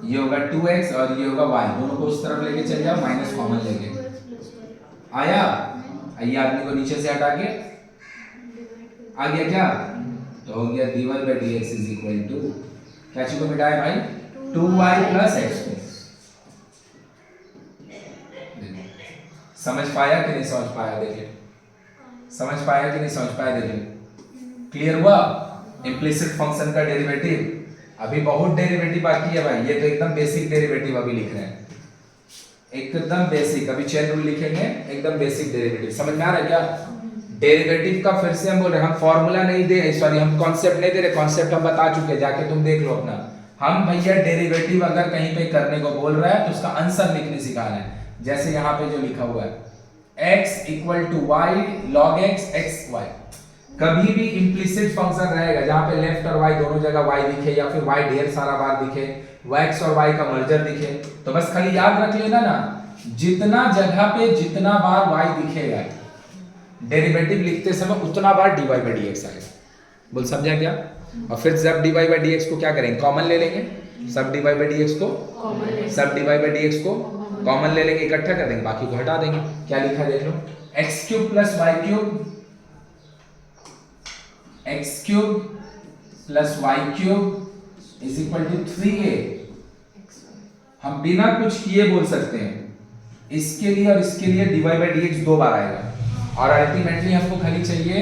ये होगा 2x और ये होगा y, दोनों को उस तरफ लेके चल जाओ, माइनस कॉमन लेके आया, ये आदमी को नीचे से हटा के आ गया क्या, तो हो गया dy by dx is equal to, क्या चीज को मिटाए भाई 2y प्लस x को। समझ पाया कि नहीं समझ पाया, देखिए समझ पाया कि नहीं समझ पाया, देखिए क्लियर हुआ। इम्प्लिसिट फंक्शन का डेरिवेटिव, अभी बहुत डेरिवेटिव बाकी है भाई, ये तो एकदम बेसिक डेरिवेटिव अभी लिख रहे हैं, एकदम बेसिक, अभी चेन रूल लिखेंगे, एकदम बेसिक डेरिवेटिव। समझ में आ रहा है क्या? डेरिवेटिव का फिर से हम बोल रहे हैं, हम फॉर्मूला नहीं दे, सॉरी हम कॉन्सेप्ट नहीं दे रहे, कॉन्सेप्ट हम बता चुके, जाके तुम देख लो अपना। हम भैया डेरिवेटिव अगर कहीं पे करने को बोल रहा है तो उसका आंसर लिखने सिखाना है, जैसे यहाँ पे जो लिखा हुआ है x equal to y log x x y, कभी भी इम्प्लिसिट फंक्शन रहेगा जहां पे लेफ्ट और y दोनों जगह y दिखे, या फिर y ढेर सारा बार दिखे, x और y का मर्जर दिखे, तो बस खाली याद रख लेना ना, जितना जगह पे जितना बार y दिखेगा डेरिवेटिव लिखते समय उतना बार dy by dx आएगा। बोल समझा क्या? और फिर जब dy by dx को क्या करेंगे, कॉमन ले लेंगे, सब dy by dx को, सब dy by dx को कॉमन ले लेंगे, इकट्ठा कर देंगे, बाकी को हटा देंगे। क्या लिखा देख लो, x cube plus y cube, x cube plus y cube is equal to 3a। हम बिना कुछ किए बोल सकते हैं, इसके लिए और इसके लिए dy by dx दो बार आएगा, और अल्टीमेटली हमको खाली चाहिए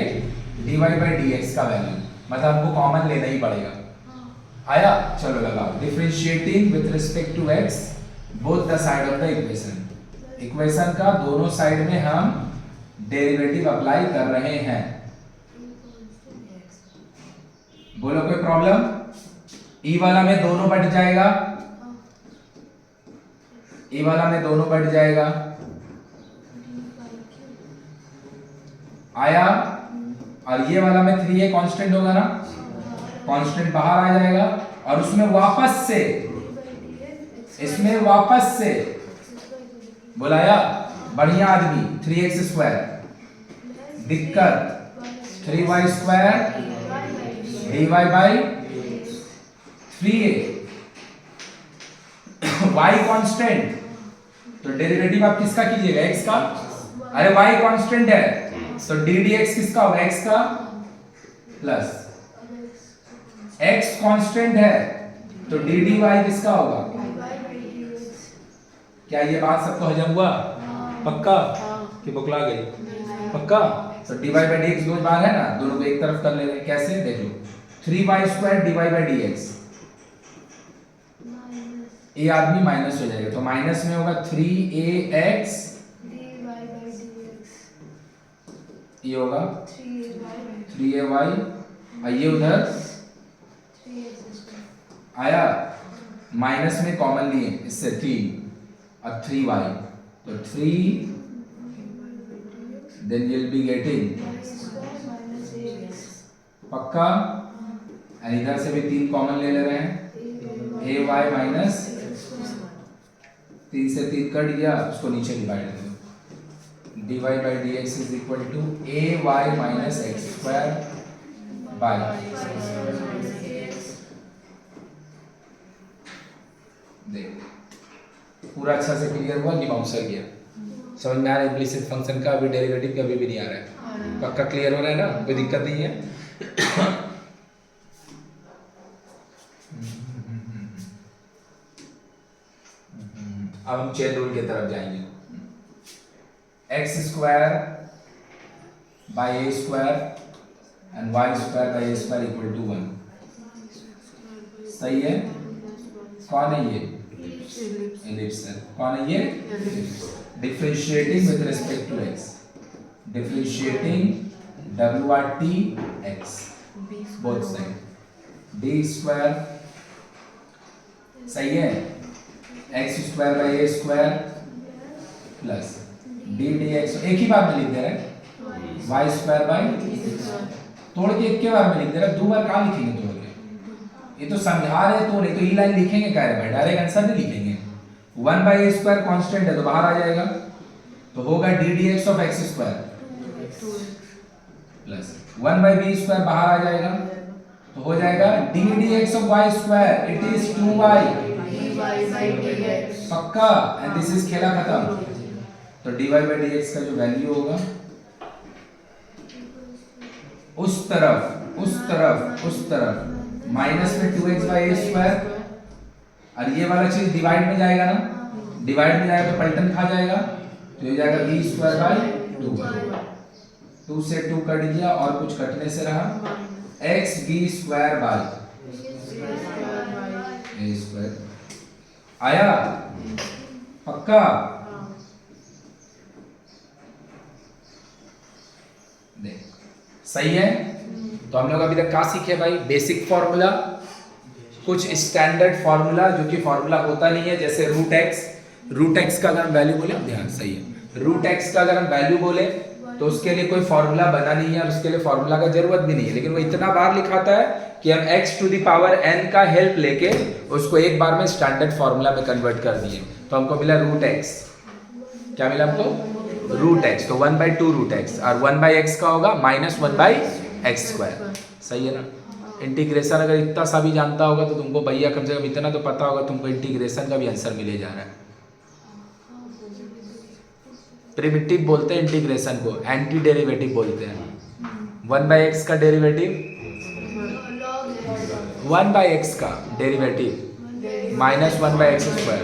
dy by dx का वैल्यू, मतलब हमको कॉमन लेना ही पड़ेगा। आया, चलो लगाओ, differentiating with respect to x both the side of the equation, equation का दोनों साइड में हम डेरिवेटिव अप्लाई कर रहे हैं। बोलो कोई प्रॉब्लम? ई वाला में दोनों बढ़ जाएगा, ई वाला में दोनों बढ़ जाएगा, आया, और ये वाला में 3a कांस्टेंट होगा ना, कांस्टेंट बाहर आ जाएगा, और उसमें वापस से, इसमें वापस से बुलाया बढ़िया आदमी 3x स्क्वायर, दिक्कत 3y square dy by 3a, y constant, तो डेरिवेटिव आप किसका कीजिएगा, x का, अरे y कांस्टेंट है तो ddx किसका होगा, x का, प्लस x कांस्टेंट है तो dy किसका होगा। क्या ये बात सबको हजम हुआ? पक्का कि बुकला गई? पक्का। तो dy by dx दो बार है ना, दोनों को एक तरफ कर ले रहे हैं, कैसे देख लो, 3y square dy by dx, ये आदमी माइनस हो जाएगा, तो माइनस में होगा 3ax, ये होगा 3ay, और ये उधर आया, माइनस में कॉमन लिए इससे 3 और 3y, तो 3, then you'll be getting पक्का, और इधर से भी 3 कॉमन ले रहे हैं, ay माइनस 3 से 3 कट गया, उसको नीचे डिवाइड कर दो, dy by dx is equal to ay minus x square by, देख पूरा अच्छा से क्लियर हुआ कि बाउंसर गया? समझ में आ रहा है? इम्प्लिसिट फंक्शन का अभी डेरिवेटिव का भी नहीं आ रहा है, पक्का क्लियर हो रहा है ना, कोई दिक्कत नहीं है? अब हम चेन रूल की तरफ जाएंगे, x square by a square and y square by a square equal to 1, सही है। कौन है ये? Ellipse. एलिप्स है। कौन है ये? Ellipse. Differentiating with respect to x, differentiating WRT x B both square. Side d square सही है, x square by a square plus d dx एक ही बार में लिख दे रहे हैं y स्क्वायर बाई तोड़ के एक के बार में लिख दे रहे हैं, दो बार कहाँ लिखेंगे तोड़ के? ये तो समझा रहे तो नहीं तो ये लाइन लिखेंगे क्या है भाई, डायरेक्ट आंसर नहीं लिखेंगे। 1 बाई ए स्क्वायर कांस्टेंट है तो बाहर आ जाएगा, तो होगा d d x of x square plus 1 by b square बाहर आ जाएगा तो हो जाएगा d d x of y square, it is 2y dy by dx. पक्का, एंड दिस इज खेला खत्म। तो dy बाई डी एक्स का जो वैल्यू होगा उस तरफ माइनस में 2x बाई ए स्क्वायर, और ये वाला चीज डिवाइड में जाएगा ना, डिवाइड में जाएगा तो पलटन खा जाएगा, तो ये जाएगा b स्क्वायर बाई 2 से 2 कट गया और कुछ कटने से रहा x b square by a square आया पक्का। देख सही है। तो हम लोग अभी तक क्या सीखे भाई? बेसिक फॉर्मूला, कुछ स्टैंडर्ड फॉर्मूला जो कि फॉर्मूला होता नहीं है, जैसे रूट एक्स का अगर हम वैल्यू बोले, ध्यान सही है, रूट एक्स का अगर हम वैल्यू बोले तो उसके लिए कोई फॉर्मूला बना नहीं है और उसके लिए फॉर्मूला का जरूरत भी नहीं है, लेकिन वो इतना बार लिखाता है कि हम x to the power n का हेल्प लेके उसको एक बार में स्टैंडर्ड फॉर्मूला में कन्वर्ट कर दिए, तो हमको मिला रूट एक्स। क्या मिला हमको? Root x. तो 1 बाई 2 रूट एक्स और 1 बाई एक्स का होगा माइनस 1 बाई एक्स स्क्वायर। सही है ना? इंटीग्रेशन अगर इतना सा भी जानता होगा तो तुमको भैया कम से कम इतना तो पता होगा, तुमको इंटीग्रेशन का भी आंसर मिले जा रहा है। प्रिमिटिव बोलते हैं इंटीग्रेशन को, एंटी डेरिवेटिव बोलते हैं। 1 बाई एक्स का डेरिवेटिव 1 बाई एक्स का derivative minus 1 by x square,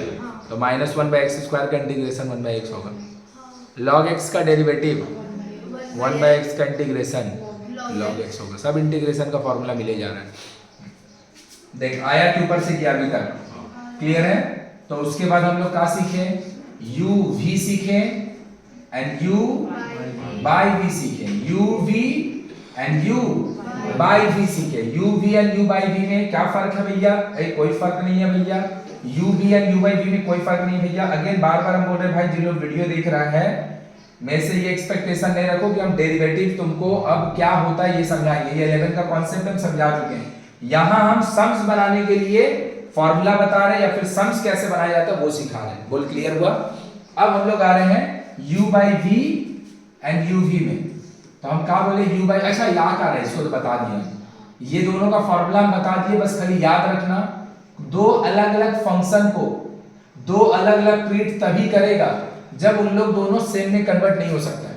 तो माइनस 1 बाई एक्स स्क्वायर का इंटीग्रेशन 1 बाई एक्स होगा। लॉग एक्स का डेरिवेटिव 1 बाई एक्स का इंटीग्रेशन लॉग एक्स होगा। सब इंटीग्रेशन का फॉर्मूला मिले जा रहा है। देख आया के ऊपर से किया अभी तक क्लियर है। तो उसके बाद हम लोग क्या सीखे? u v सीखे एंड u बाई v सीखे, u v and u by v सीखे। u v and u by v में क्या फर्क है भैया? कोई फर्क नहीं है भैया, u v and u by v में कोई फर्क नहीं है भैया। अगेन बार बार हम बोल रहे हैं भाई, जिन लोग वीडियो देख रहा है मैं से ये एक्सपेक्टेशन नहीं रखो कि हम डेरिवेटिव तुमको अब क्या होता है ये समझाएंगे, ये 11 का कॉन्सेप्ट हम समझा चुके हैं। यहाँ हम सम्स बनाने के लिए फॉर्मूला बता रहे हैं या फिर सम्स कैसे बनाया जाता है वो सिखा रहे हैं। बोल क्लियर हुआ? अब हम लोग आ रहे हैं u by v and u v में, तो हम क्या बोले u बाई, अच्छा याद आ रहा है, इसको तो बता दिया, ये दोनों का फॉर्मूला हम बता दिए, बस खाली याद रखना दो अलग अलग फंक्शन को दो अलग अलग ट्रीट तभी करेगा जब उन लोग दोनों सेम में कन्वर्ट नहीं हो सकता है।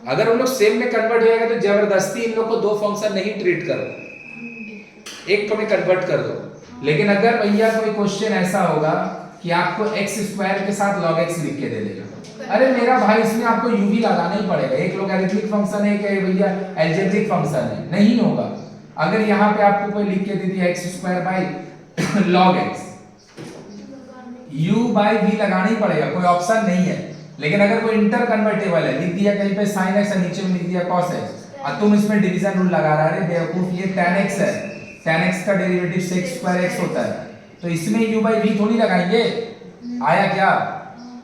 अगर उन लोग सेम में कन्वर्ट हो जाएगा तो जबरदस्ती इन लोग को दो फंक्शन नहीं ट्रीट करो, एक को में कन्वर्ट कर दो। लेकिन अगर भैया कोई क्वेश्चन ऐसा होगा कि आपको x स्क्वायर के साथ log x लिख के दे देगा, अरे मेरा भाई इसमें आपको u v लगाना ही पड़ेगा। एक लोगरिथमिक फंक्शन है कि भैया अलजेब्रिक फंक्शन है, नहीं होगा। अगर यहाँ पे आपको कोई लिख के दे दिया x square by log x, u by v लगाना ही पड़ेगा, कोई ऑप्शन नहीं है। लेकिन अगर कोई इंटर कन्वर्टेबल है, लिख दिया कहीं पे sin x और नीचे में लिख दिया cos x, और तुम इसमें डिवीजन रूल लगा रहा है, बेवकूफ, ये tan x है, tan x का डेरिवेटिव sec स्क्वायर x होता है, तो इसमें u बाई v थोड़ी लगाएंगे। आया क्या?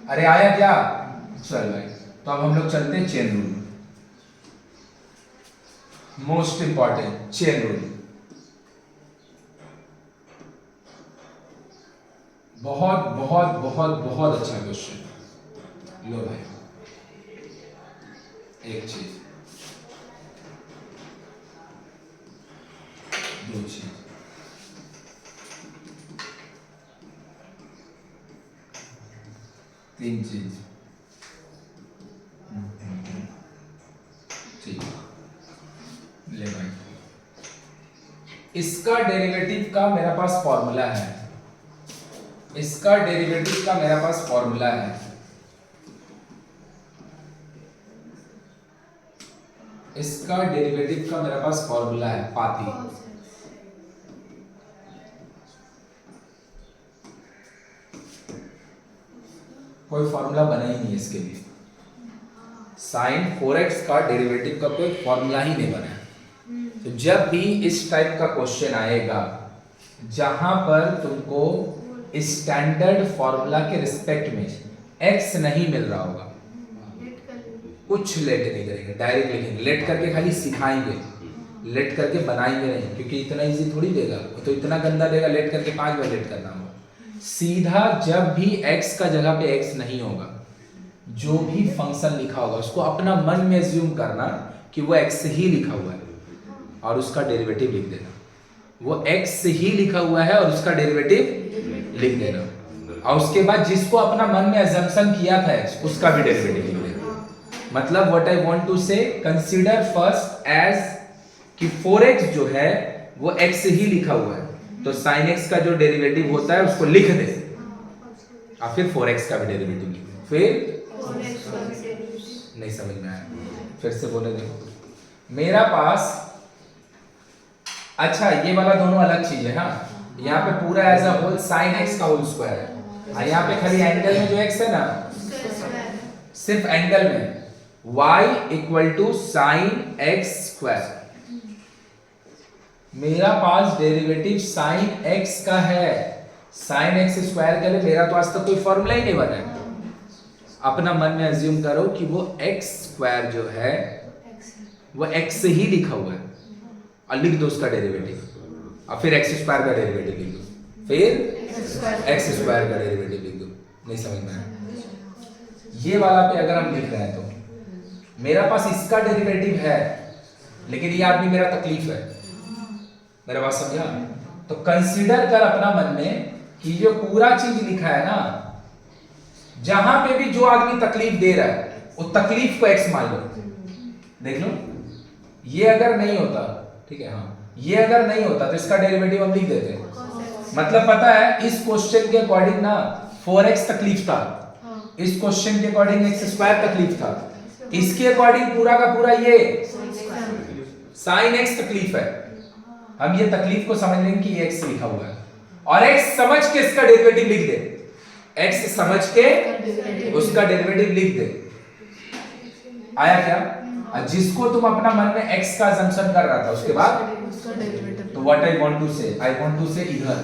अरे आया क्या? चल भाई, तो अब हम लोग चलते हैं chain rule, most important chain rule. बहुत बहुत बहुत बहुत अच्छा क्वेश्चन। लो भाई, एक चीज, दो चीज, तीन चीज, ठीक, ले भाई, इसका डेरिवेटिव का मेरे पास फॉर्मूला है, इसका डेरिवेटिव का मेरे पास फॉर्मूला है, इसका डेरिवेटिव का मेरे पास फॉर्मूला है, पाती कोई फॉर्मूला बना ही नहीं इसके लिए। साइन 4x का डेरिवेटिव का कोई फॉर्मूला ही नहीं बना है। तो जब भी इस टाइप का क्वेश्चन आएगा जहां पर तुमको स्टैंडर्ड फॉर्मूला के रिस्पेक्ट में x नहीं मिल रहा होगा, कुछ लेट नहीं करेंगे, डायरेक्ट लिखेंगे। लेट करके खाली सिखाएंगे, लेट करके बनाएंगे नहीं, क्योंकि इतना इजी थोड़ी देगा, तो इतना गंदा देगा लेट करके 5 बार लेट करना होगा। सीधा जब भी x का जगह पे x नहीं होगा, जो भी फंक्शन लिखा होगा उसको अपना मन में एज्यूम करना कि वो x ही लिखा हुआ है और उसका डेरिवेटिव लिख देना। वो x ही लिखा हुआ है और उसका डेरिवेटिव लिख देना, और उसके बाद जिसको अपना मन में अजम्पशन किया था x, उसका भी डेरिवेटिव लिख देना। मतलब व्हाट आई वांट टू से, कंसीडर फर्स्ट एज कि 4x जो है वो x ही लिखा हुआ है, तो sin x का जो डेरिवेटिव होता है उसको लिख दे, और फिर 4x का भी डेरिवेटिव लिख दे। फिर नहीं समझ में आया, फिर से बोले देखो। मेरा पास, अच्छा ये वाला दोनों अलग चीज है। हाँ, यहाँ पे पूरा as a whole sin x का होल स्क्वायर है, और यहाँ पे खाली एंगल में जो x है ना, सिर्फ एंगल में y equal to sine x square. मेरा पास डेरिवेटिव साइन x का है, साइन x स्क्वायर के लिए मेरा तो आज तक कोई फॉर्मूला ही नहीं बना है। अपना मन में अज्यूम करो कि वो x स्क्वायर जो है वो x ही लिखा हुआ है, और लिख दो उसका डेरिवेटिव, और फिर x स्क्वायर का डेरिवेटिव लिख दो, फिर x स्क्वायर का डेरिवेटिव लिख दो। नहीं समझ में आया? ये वाला पे अगर हम लिख रहे हैं तो मेरा पास इसका डेरिवेटिव है, लेकिन ये आदमी मेरा तकलीफ है। मेरा बात समझा? तो कंसीडर कर अपना मन में कि जो पूरा चीज लिखा है ना, जहां पे भी जो आदमी तकलीफ दे रहा है वो तकलीफ को x मान लो। देख लो, ये अगर नहीं होता, ठीक है, हाँ, ये अगर नहीं होता तो इसका डेरिवेटिव हम लिख देते हैं। मतलब पता है इस क्वेश्चन के अकॉर्डिंग ना 4x तकलीफ था, इस क्वेश्चन के अकॉर्डिंग x स्क्वायर तकलीफ था, इसके अकॉर्डिंग पूरा का पूरा ये sin x तकलीफ है। हम ये तकलीफ को समझ लेंगे कि x लिखा हुआ है, और x समझ के इसका डेरिवेटिव लिख दे, x समझ के उसका डेरिवेटिव लिख दे। आया क्या? और जिसको तुम अपना मन में x का अजम्पशन कर रहा था, उसके बाद तो व्हाट आई वांट टू से, आई वांट टू से इधर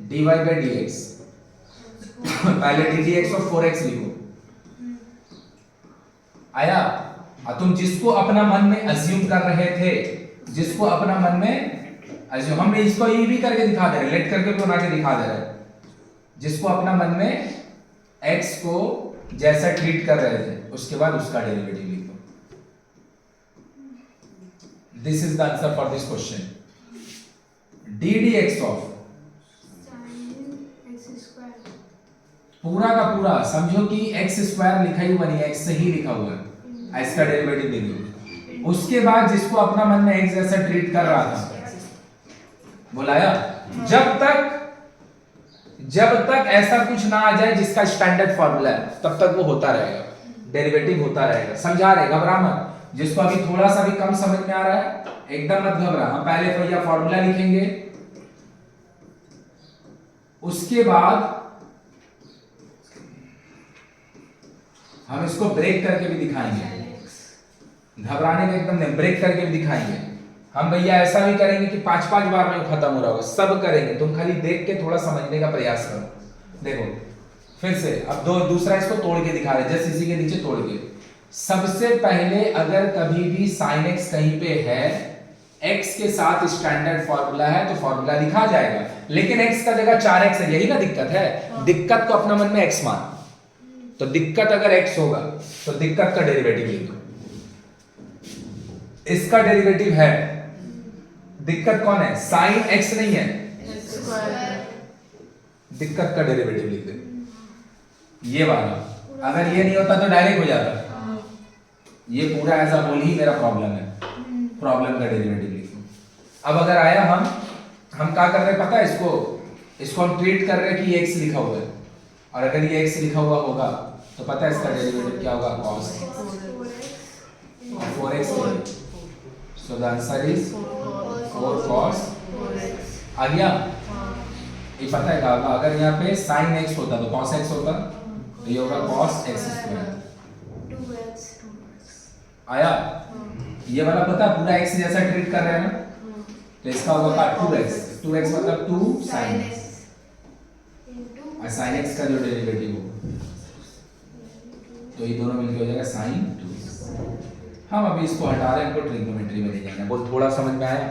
dy by dx, पहले ddx और 4x लिखो। आया? और तुम जिसको अपना मन में अज्यूम कर रहे थे, जिसको अपना मन में अज्यूम, हम इसको ये भी करके दिखा दे रहे, लेट करके भी बना के दिखा दे रहे, जिसको अपना मन में x को जैसा ट्रीट कर रहे थे उसके बाद उसका डेरिवेटिव लिखो। This is the answer for this question. d dx of पूरा का पूरा समझो कि x स्क्वायर लिखा ही हुआ नहीं है, x ही लिखा हुआ है, इसका डेरिवेटिव लिख दो। उसके बाद जिसको अपना मन में x जैसा ट्रीट कर रहा था, बुलाया। जब तक ऐसा कुछ ना आ जाए जिसका स्टैंडर्ड फॉर्मूला है, तब तक वो होता रहेगा, डेरिवेटिव होता रहेगा। समझा रहे? घबरा मत। जिसको अभी थोड़ा सा भी कम समझ में आ रहा है एकदम मत घबरा। हम पहले तो यह फॉर्मूला लिखेंगे, उसके बाद हम इसको ब्रेक करके भी दिखाएंगे। घबराने का एकदम नहीं, ब्रेक करके भी दिखाएंगे। हम भैया ऐसा भी करेंगे कि 5-5 बार में खत्म हो रहा होगा, सब करेंगे। तुम खाली देख के थोड़ा समझने का प्रयास करो। देखो फिर से, अब दूसरा इसको तोड़ के दिखा रहे, जस्ट इसी के नीचे तोड़ के। सबसे पहले अगर कभी भी sin x कहीं पे है, x के साथ स्टैंडर्ड फॉर्मूला है तो फॉर्मूला लिखा जाएगा, लेकिन x का जगह 4x है। यही ना दिक्कत है। दिक्कत को अपना मन में x मान, तो दिक्कत अगर x होगा तो दिक्कत का डेरिवेटिव लिख दो। इसका डेरिवेटिव है, दिक्कत कौन है? sin x नहीं है, दिक्कत का डेरिवेटिव लिख दे। ये वाला अगर ये नहीं होता तो डायरेक्ट हो जाता। ये पूरा ऐसा बोल ही मेरा प्रॉब्लम है, प्रॉब्लम का डेरिवेटिव लिखो। अब अगर आया हम क्या कर रहे हैं पता है? इसको हम ट्रीट कर रहे हैं कि x लिखा हुआ है, और अगर ये x लिखा हुआ होगा तो पता है इसका डेरिवेटिव क्या होगा? cos 4x। So the answer is 4 cos। आ गया? ये पता है क्या? अगर यहाँ पे sin x होता तो cos x होता, तो ये होगा cos x स्क्वायर। 2x आया? ये वाला पता है पूरा x जैसा ट्रीट कर रहे हैं ना, तो इसका होगा 2x मतलब 2 sin x, और sin x का जो डेरिवेटिव होगा तो ये दोनों मिलके हो जाएगा sin 2। हम अभी इसको हटा रहे हैं, हमको ट्रिग्नोमेट्री में ले जाना है। बहुत थोड़ा समझ में आया?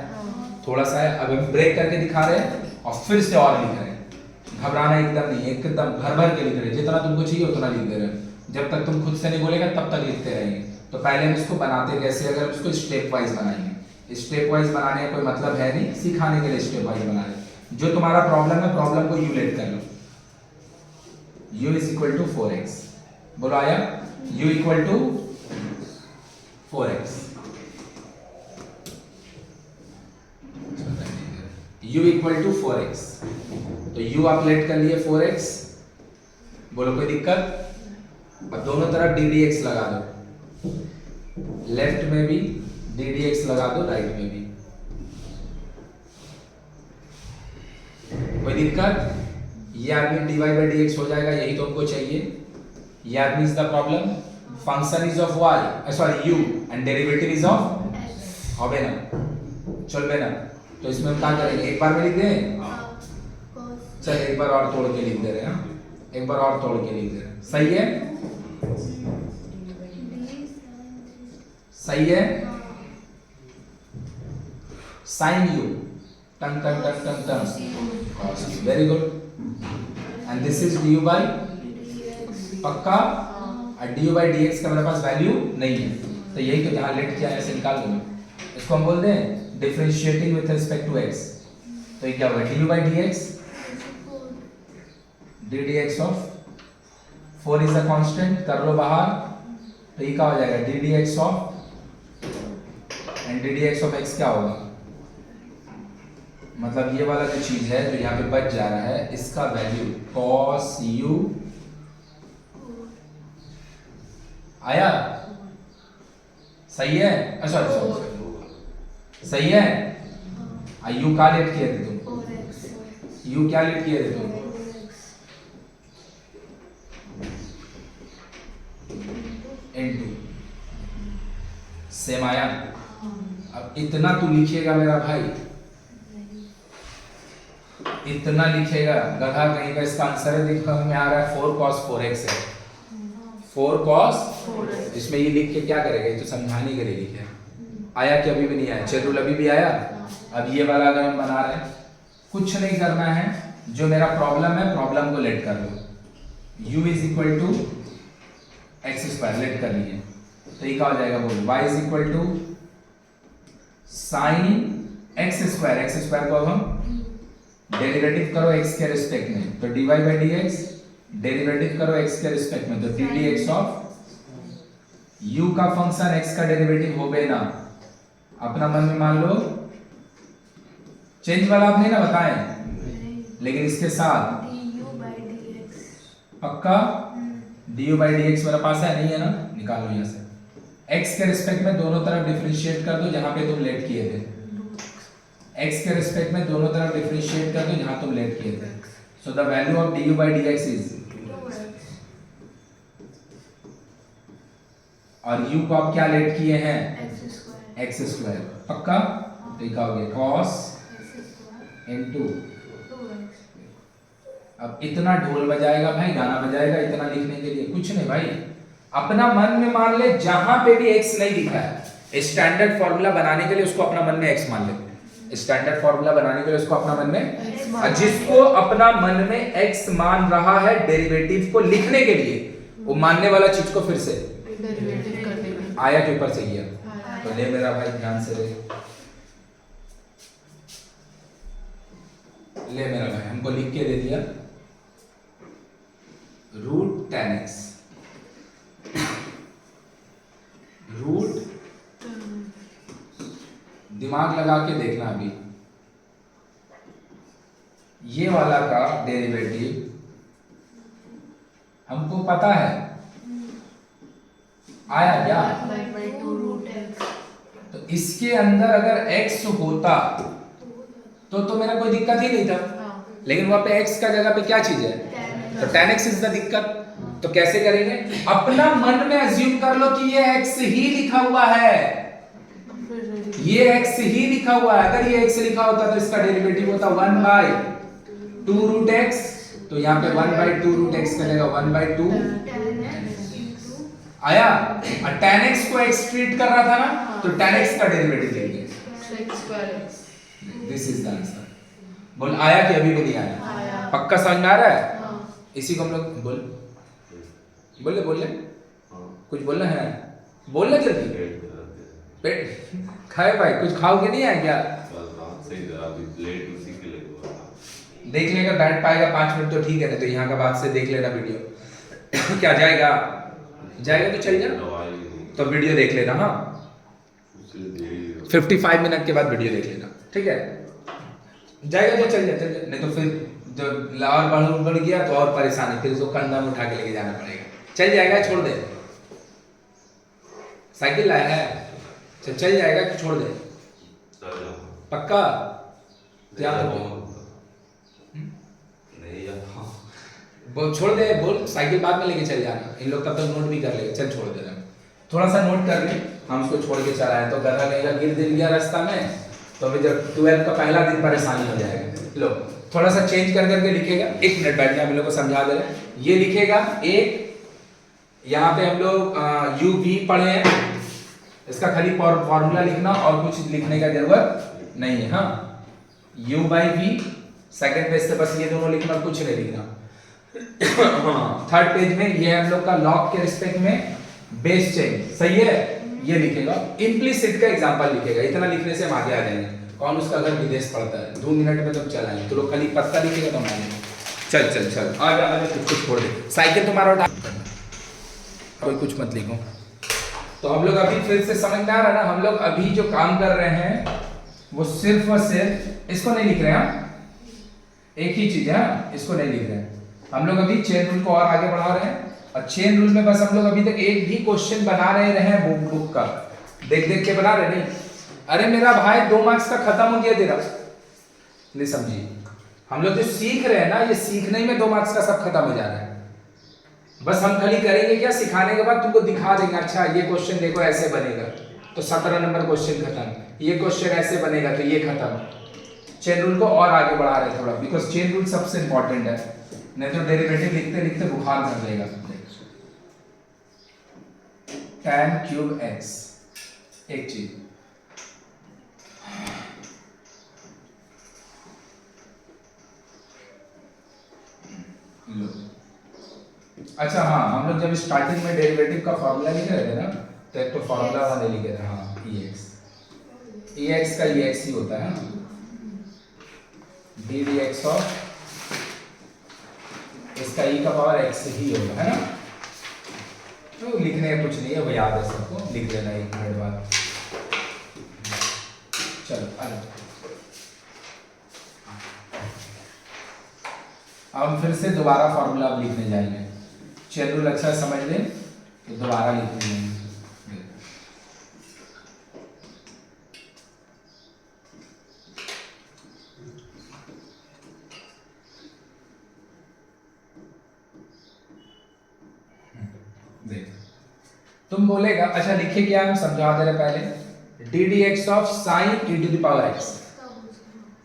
थोड़ा सा है। अब हम ब्रेक करके दिखा रहे हैं और फिर से और लिख रहे हैं। घबराना एकदम नहीं, एकदम भर भर के लिख रहे हैं, जितना तुमको चाहिए उतना लिख दे रहे हैं। जब तक तुम खुद से नहीं बोलेगा तब तक लिखते रहेंगे। तो पहले हम इसको बनाते कैसे, अगर इसको स्टेप वाइज बनाएंगे। स्टेप वाइज बनाने का कोई मतलब है नहीं, सिखाने के लिए स्टेप वाइज बना रहे। जो तुम्हारा प्रॉब्लम है, प्रॉब्लम को यू लेट कर लो। u is equal to 4x, बोलो आया? u equal to 4x, u equal to 4x, तो u आप लेट कर लिए 4x, बोलो कोई दिक्कत? अब दोनों तरफ ddx लगा दो, लेफ्ट में भी ddx लगा दो, राइट में भी। कोई दिक्कत? ये आदमी dy by dx हो जाएगा, यही तो हमको चाहिए। ये आदमी is the problem, function is of y sorry u and derivative is of होबे ना, चलबे ना। तो इसमें हम क्या करेंगे, एक बार में लिख दें? चल एक बार और तोड़ के लिख दे रहे हैं, एक बार और तोड़ के लिख दे रहे हैं। सही है? सही है? sin u tongue tongue tongue tongue tongue cos u, very good. And this is du by, पक्का? और du by dx का मेरे पास वैल्यू नहीं है, तो यही तो जहां लेट किया है ऐसे निकाल दूंगा। इसको हम बोलते हैं differentiating with respect to x। तो ये क्या होगा, du by dx, ddx of 4 is a constant, कर लो बाहर, तो ये क्या हो जाएगा, ddx of, and ddx of x क्या होगा, मतलब ये वाला जो चीज है जो यहाँ पे बच जा रहा है, इसका वैल्यू cos u आया? सही है? अच्छा सही है? u क्या लेट किए थे तुम, u क्या लेट किए थे तुम, into सेम आया? अब इतना तू लिखिएगा मेरा भाई, इतना लिखेगा गधा कहीं का। इसका आंसर है, देखो हमें आ रहा है 4 cos 4x है, 4 cos, इसमें ये लिख के क्या करेगा, ये तो समझाने के लिए लिखे। आया कि अभी भी नहीं आया? चलो अभी भी आया। अब ये वाला अगर हम बना रहे हैं, कुछ नहीं करना है, जो मेरा प्रॉब्लम है प्रॉब्लम को लेट कर लो। u is equal to x square let कर लिए, तो ये क्या हो जाएगा, बोलो y is equal to sine x square को अब हम डेरिवेटिव करो x के रिस्पेक्ट में, तो dy by dx, डेरिवेटिव करो x के रिस्पेक्ट में, तो ddx ऑफ u का फंक्शन x का डेरिवेटिव हो गए ना। अपना मन में मान लो, चेंज वाला आप नहीं ना बताएं, लेकिन इसके साथ du by dx, पक्का du by dx मेरे पास है, नहीं है ना, निकाल लो यहाँ से। x के रिस्पेक्ट में दोनों तरफ डिफरेंशिएट कर दो जहां पे तुम लेट किए थे, x के रिस्पेक्ट में दोनों तरफ डिफरेंशिएट कर दो जहां तुम लेट किए थे। So the value of du by dx is, और u को आप क्या लेट किए हैं, x स्क्वायर, पक्का? तो क्या हो गया, cos into, अब इतना ढोल बजाएगा भाई, गाना बजाएगा इतना लिखने के लिए, कुछ नहीं भाई। अपना मन में मान ले, जहां पे भी x नहीं लिखा है, स्टैंडर्ड फॉर्मूला बनाने के लिए उसको अपना मन में x मान ले। स्टैंडर्ड फॉर्मूला बनाने के लिए उसको अपना मन में, और जिसको अपना मन में x मान रहा है डेरिवेटिव को लिखने के लिए, वो मानने वाला चीज को फिर से डेरिवेटिव कर देंगे। आया के ऊपर से किया। तो ले मेरा भाई ध्यान से ले मेरा भाई, हमको लिख के दे दिया रूट tan x, रूट, दिमाग लगा के देखना अभी, ये वाला का डेरिवेटिव हमको पता है, आया क्या? तो इसके अंदर अगर x होता तो मेरा कोई दिक्कत ही नहीं था, लेकिन वहां पे x का जगह पे क्या चीज है, तो tan x इज द दिक्कत। तो कैसे करेंगे? अपना मन में अज्यूम कर लो कि ये x ही लिखा हुआ है, ये x ही लिखा हुआ है। अगर ये x लिखा होता तो इसका डेरिवेटिव होता 1/2 रूट x, तो यहाँ पे 1/2 रूट x करेगा 1/2 आया। और tan x को x ट्रीट कर रहा था ना, तो tan x का डेरिवेटिव लेंगे, दिस इज द आंसर। बोल आया कि अभी भी नहीं आया? पक्का समझ में आ रहा है? इसी को हम लोग बोले कुछ बोलना है, बोलना जल्दी। पेट खाए भाई, कुछ खाओगे नहीं है क्या? देख लेगा, बैठ पाएगा 5 मिनट तो ठीक है, नहीं तो यहाँ का बात से देख लेना वीडियो। क्या जाएगा तो चल जा, तो वीडियो देख लेना। हाँ 55 मिनट के बाद वीडियो देख लेना, ठीक है? जाएगा तो चल जा, नहीं तो फिर जब और बढ़ गया तो और परेशानी, फिर उसको कंधा में उठा के लेके जाना पड़ेगा। चल जाएगा, छोड़ दे, साइकिल लाया है, चल जाएगा कि छोड़ दे? पक्का? क्या बोल, छोड़ दे, बोल साइकिल बाद में लेके चल जाना, इन लोग तब तक नोट भी कर लेंगे। चल छोड़ दे, थोड़ा सा नोट कर ले, हम उसको छोड़ के चला है तो गधा कहेगा गिर गया रास्ता में, तो अभी जब 12 का पहला दिन परेशानी हो जाएगा। लो थोड़ा सा चेंज कर करके लिखेगा, 1 मिनट बैठ जाए, हम लोग को समझा दे रहे। ये लिखेगा एक, यहाँ पे हम लोग यू वी पढ़े हैं, इसका खाली फॉर्मूला लिखना और कुछ लिखने का जरूरत नहीं है। हाँ u by v, second page से बस ये दोनों लिखना, कुछ नहीं लिखना। थर्ड पेज में ये हम लोग का लॉग के रिस्पेक्ट में बेस चेंज, सही है? ये लिखेगा, इम्प्लिसिट का एग्जांपल लिखेगा। इतना लिखने से हम आगे आ जाएंगे। कौन उसका घर विदेश पढ़ता है, 2 मिनट में तुम चलाएंगे, तो लोग खाली पत्ता लिखेगा तो हम आ जाएंगे। चल आगे कुछ छोड़ दे, साइकिल तुम्हारा उठा, कोई कुछ मत लिखो। तो हम लोग अभी फिर से समझ में आ रहा ना, हम लोग अभी जो काम कर रहे हैं वो सिर्फ और सिर्फ इसको नहीं लिख रहे हैं, एक ही चीज है, इसको नहीं लिख रहे हैं। हम लोग अभी चेन रूल को और आगे बढ़ा रहे हैं, और चेन रूल में बस हम लोग अभी तक एक भी क्वेश्चन बना रहे हैं बुक का, देख के बना रहे नहीं। अरे मेरा भाई 2 मार्क्स का खत्म हो गया तेरा, नहीं समझी? हम लोग जो सीख रहे हैं ना, ये सीखने में 2 मार्क्स का सब खत्म हो जा रहा है। बस हम खाली करेंगे क्या, सिखाने के बाद तुमको दिखा देंगे, अच्छा ये क्वेश्चन देखो ऐसे बनेगा, तो 17 नंबर क्वेश्चन खत्म। ये क्वेश्चन ऐसे बनेगा तो ये खत्म। चेन रूल को और आगे बढ़ा रहे थोड़ा, बिकॉज चेन रूल सबसे इंपॉर्टेंट है, नहीं तो डेरिवेटिव लिखते लिखते बुखार कर लेगा। tan क्यूब x, एक चीज लो। अच्छा हाँ, हम लोग जब स्टार्टिंग में डेरिवेटिव का फॉर्मूला लिख रहे थे ना, तो एक तो फॉर्मूला वाले लिखे थे, हाँ ex का ex ही होता है, d dx ऑफ इसका e का पावर x ही होगा, है ना? तो लिखने का कुछ नहीं है, वो याद है सबको, लिख लेना 1 मिनट बाद। चलो अब हम फिर से दोबारा फॉर्मूला अब लिखने जाएंगे। चेन रूल अच्छा समझ लें तो दोबारा लिखने जाएंगे। तुम बोलेगा अच्छा लिखे क्या, हम समझा दे रहे पहले, d d x of sine e to the power x,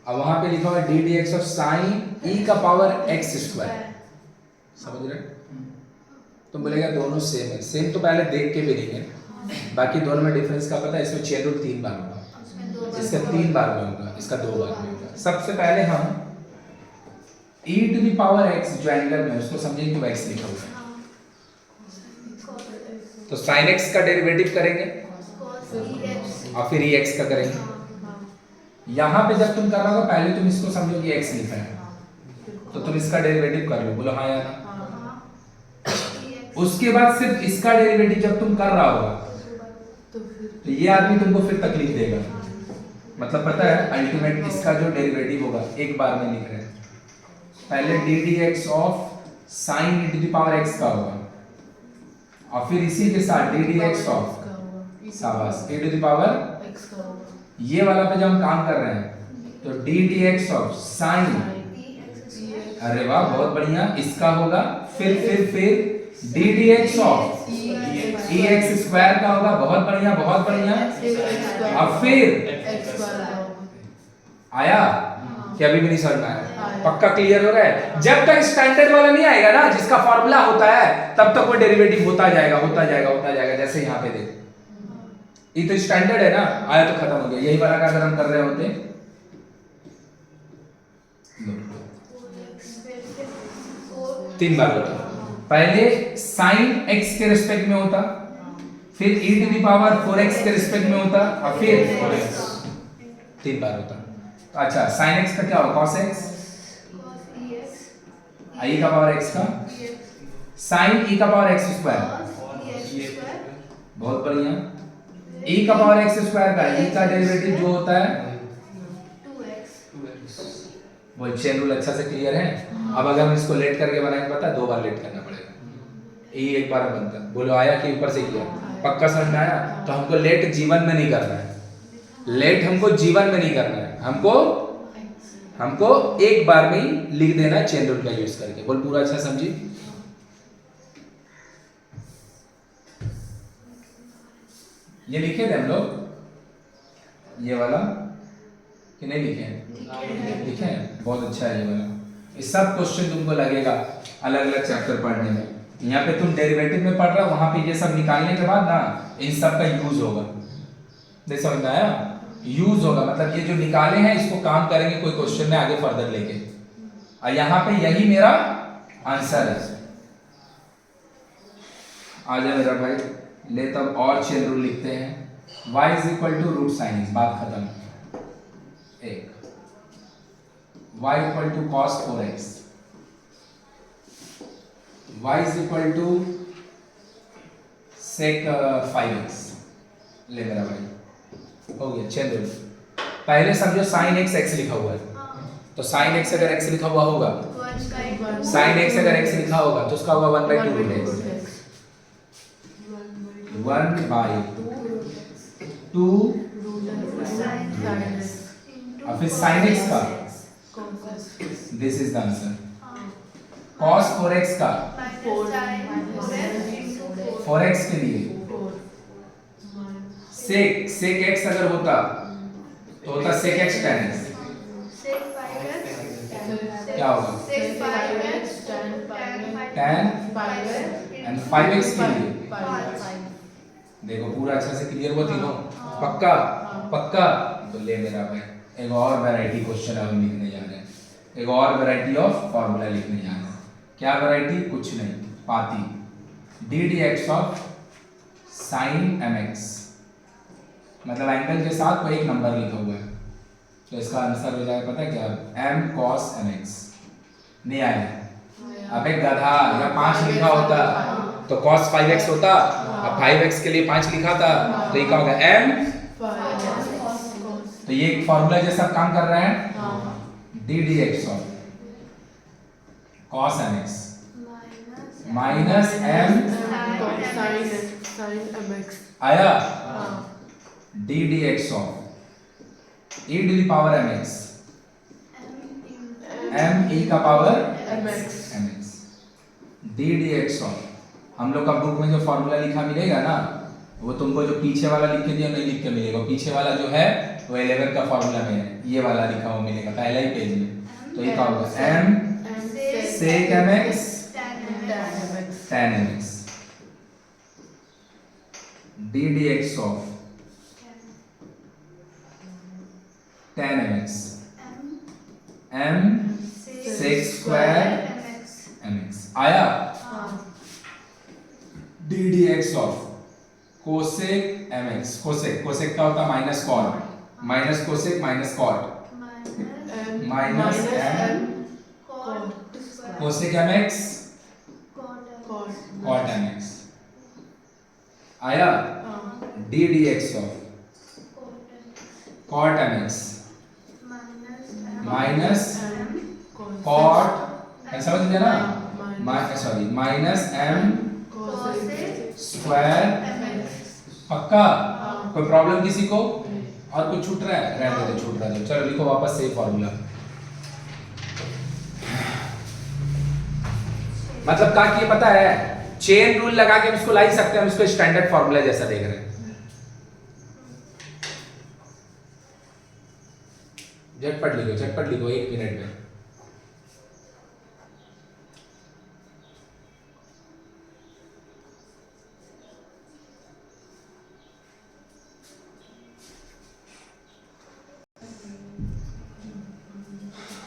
अब वहां पे लिखा हुआ d d x of sine e का पावर एक्स स्क्वायर, समझ रहे? तुम बोलेगा दोनों सेम है, सेम तो पहले देख के भी नहीं है, बाकी दोनों में डिफरेंस का पता है। इसमें चेन रूल 3 बार होगा, इसका 3 बार में होगा, इसका 2 बार में होगा। सबसे पहले हम e to the power x जो एंगल में उसको समझेंगे कि x लिखा हुआ है, तो sin x का डेरिवेटिव करेंगे और फिर ex का करेंगे। यहाँ पे जब तुम कर रहे हो पहले तुम इसको समझो कि x लिखा है, तो तुम इसका डेरिवेटिव कर लो, बोलो हाँ या ना। उसके बाद सिर्फ इसका डेरिवेटिव जब तुम कर रहा होगा तो ये आदमी तुमको फिर तकलीफ देगा, मतलब पता है अल्टीमेट इसका जो डेरिवेटिव होगा एक बार में लिख रहे हैं, पहले d d x of sine e to the power x का होगा और फिर इसी के साथ डी डी एक्स ऑफ शाबाश e to the power x का होगा। ये वाला पे जब हम काम कर रहे हैं तो D d x of sign, अरे वाह बहुत बढ़िया, इसका होगा फिर D d x of E x square का होगा। बहुत बढ़िया, बहुत बढ़िया। अब फिर आया कि अभी भी नहीं समझ में आया? पक्का क्लियर हो रहा है? जब तक स्टैंडर्ड वाला नहीं आएगा ना, जिसका फॉर्मूला होता है, तब तक वो डेरिवेटिव होता जाएगा, होता जाएगा, होता जाएगा। जैसे यहाँ पे देख, ये तो स्टैंडर्ड है ना, आया तो खत्म हो गया। यही वाला का अगर हम कर रहे होते, तीन बार होता। पहले साइन एक्स के रिस्पेक्ट में होता, फिर e to the power 4x के रिस्पेक्ट में होता, और फिर 4x। तीन बार होता। तो अच्छा, साइन एक्स का क्या होगा? cos x, e का पावर x का साइन e का पावर x स्क्वायर। बहुत बढ़िया। e का पावर x स्क्वायर का e का डेरिवेटिव जो होता है वो चेन रूल अच्छा से क्लियर है। अब अगर हम इसको लेट करके बनाएंगे, पता है, 2 बार लेट करना पड़ेगा। ये एक बार में बनता है। बोलो आया कि ऊपर से किया? पक्का समझ में आया? तो हमको लेट जीवन में नहीं करना है, लेट हमको जीवन में नहीं करना है, हमको एक बार में ही लिख देना है चेन रूल का यूज करके। बोल पूरा अच्छा समझी? ये लिखे थे हम लोग, ये वाला कि नहीं लिखे हैं? लिखे हैं। बहुत अच्छा है ये वाला। ये सब क्वेश्चन तुमको लगेगा अलग अलग चैप्टर पढ़ने में। यहाँ पे तुम डेरिवेटिव में पढ़ रहे हो, वहां पे ये सब निकालने के बाद ना इन सब का यूज होगा। नहीं समझ में आया? यूज होगा मतलब ये जो निकाले हैं इसको काम करेंगे कोई क्वेश्चन में आगे फर्दर लेके। और यहाँ पे यही मेरा आंसर है। आ जाए मेरा भाई, ले तब और चेन रूल लिखते हैं। y is equal to root sine x, बात खत्म। एक y equal to cos 4x, y is equal to sec 5x। ले मेरा भाई, हो गया चेन रूल। पहले समझो साइन x x लिखा हुआ है, तो साइन x अगर x लिखा हुआ होगा, साइन x अगर x लिखा होगा तो उसका होगा 1/2 रूट x। 1/2 और फिर साइन x का, this is the answer. cos 4x का 4x के लिए sec x अगर होता तो होता sec x tan x। क्या होगा? tan एंड 5x के लिए। देखो पूरा अच्छा से क्लियर हुआ तीनों? पक्का? पक्का? तो ले मेरा भाई, एक और वैरायटी क्वेश्चन हम लिखने जा रहे हैं, एक और वैरायटी ऑफ फॉर्मूला लिखने जा रहे हैं। क्या वैरायटी? कुछ नहीं, पाती। D d x of sign mx, मतलब एंगल के साथ कोई एक नंबर लिखा हुआ है, तो इसका आंसर हो जाएगा पता है क्या? m cos mx। नहीं आया? अबे गधा, या 5 लिखा होता तो cos 5x होता, अब 5x के लिए 5 लिखा था तो ये क्या होगा? m। तो ये एक फॉर्मूला जैसा काम कर रहा है। D d x of cos mx minus m आया। D d x of e to the power mx, m e का पावर mx। D d x of, हम लोग का बुक में जो फॉर्मूला लिखा मिलेगा ना, वो तुमको जो पीछे वाला लिख के दिया नहीं लिख के मिलेगा। पीछे वाला जो है वो 11 का फॉर्मूला में है, ये वाला लिखा हुआ मिलेगा पहला ही पेज में। तो ये क्या होगा? m sec mx tan mx। D d x of tan mx m sec square mx आया। D d x of cosec mx, cosec क्या होता है? Minus cot, minus cosec minus cot, minus m cosec mx cot mx आया। D d x of cot mx minus cot, समझ गया ना? Sorry, minus m square. पक्का? कोई problem किसी को? और कुछ छूट रहा है? रहने दो, छूट रहा है। चलो लिखो वापस से फॉर्मूला। मतलब क्या किए पता है? चेन रूल लगा के हम इसको ला ही सकते हैं, हम इसको स्टैंडर्ड फॉर्मूला जैसा देख रहे हैं। झटपट लिखो 1 मिनट में।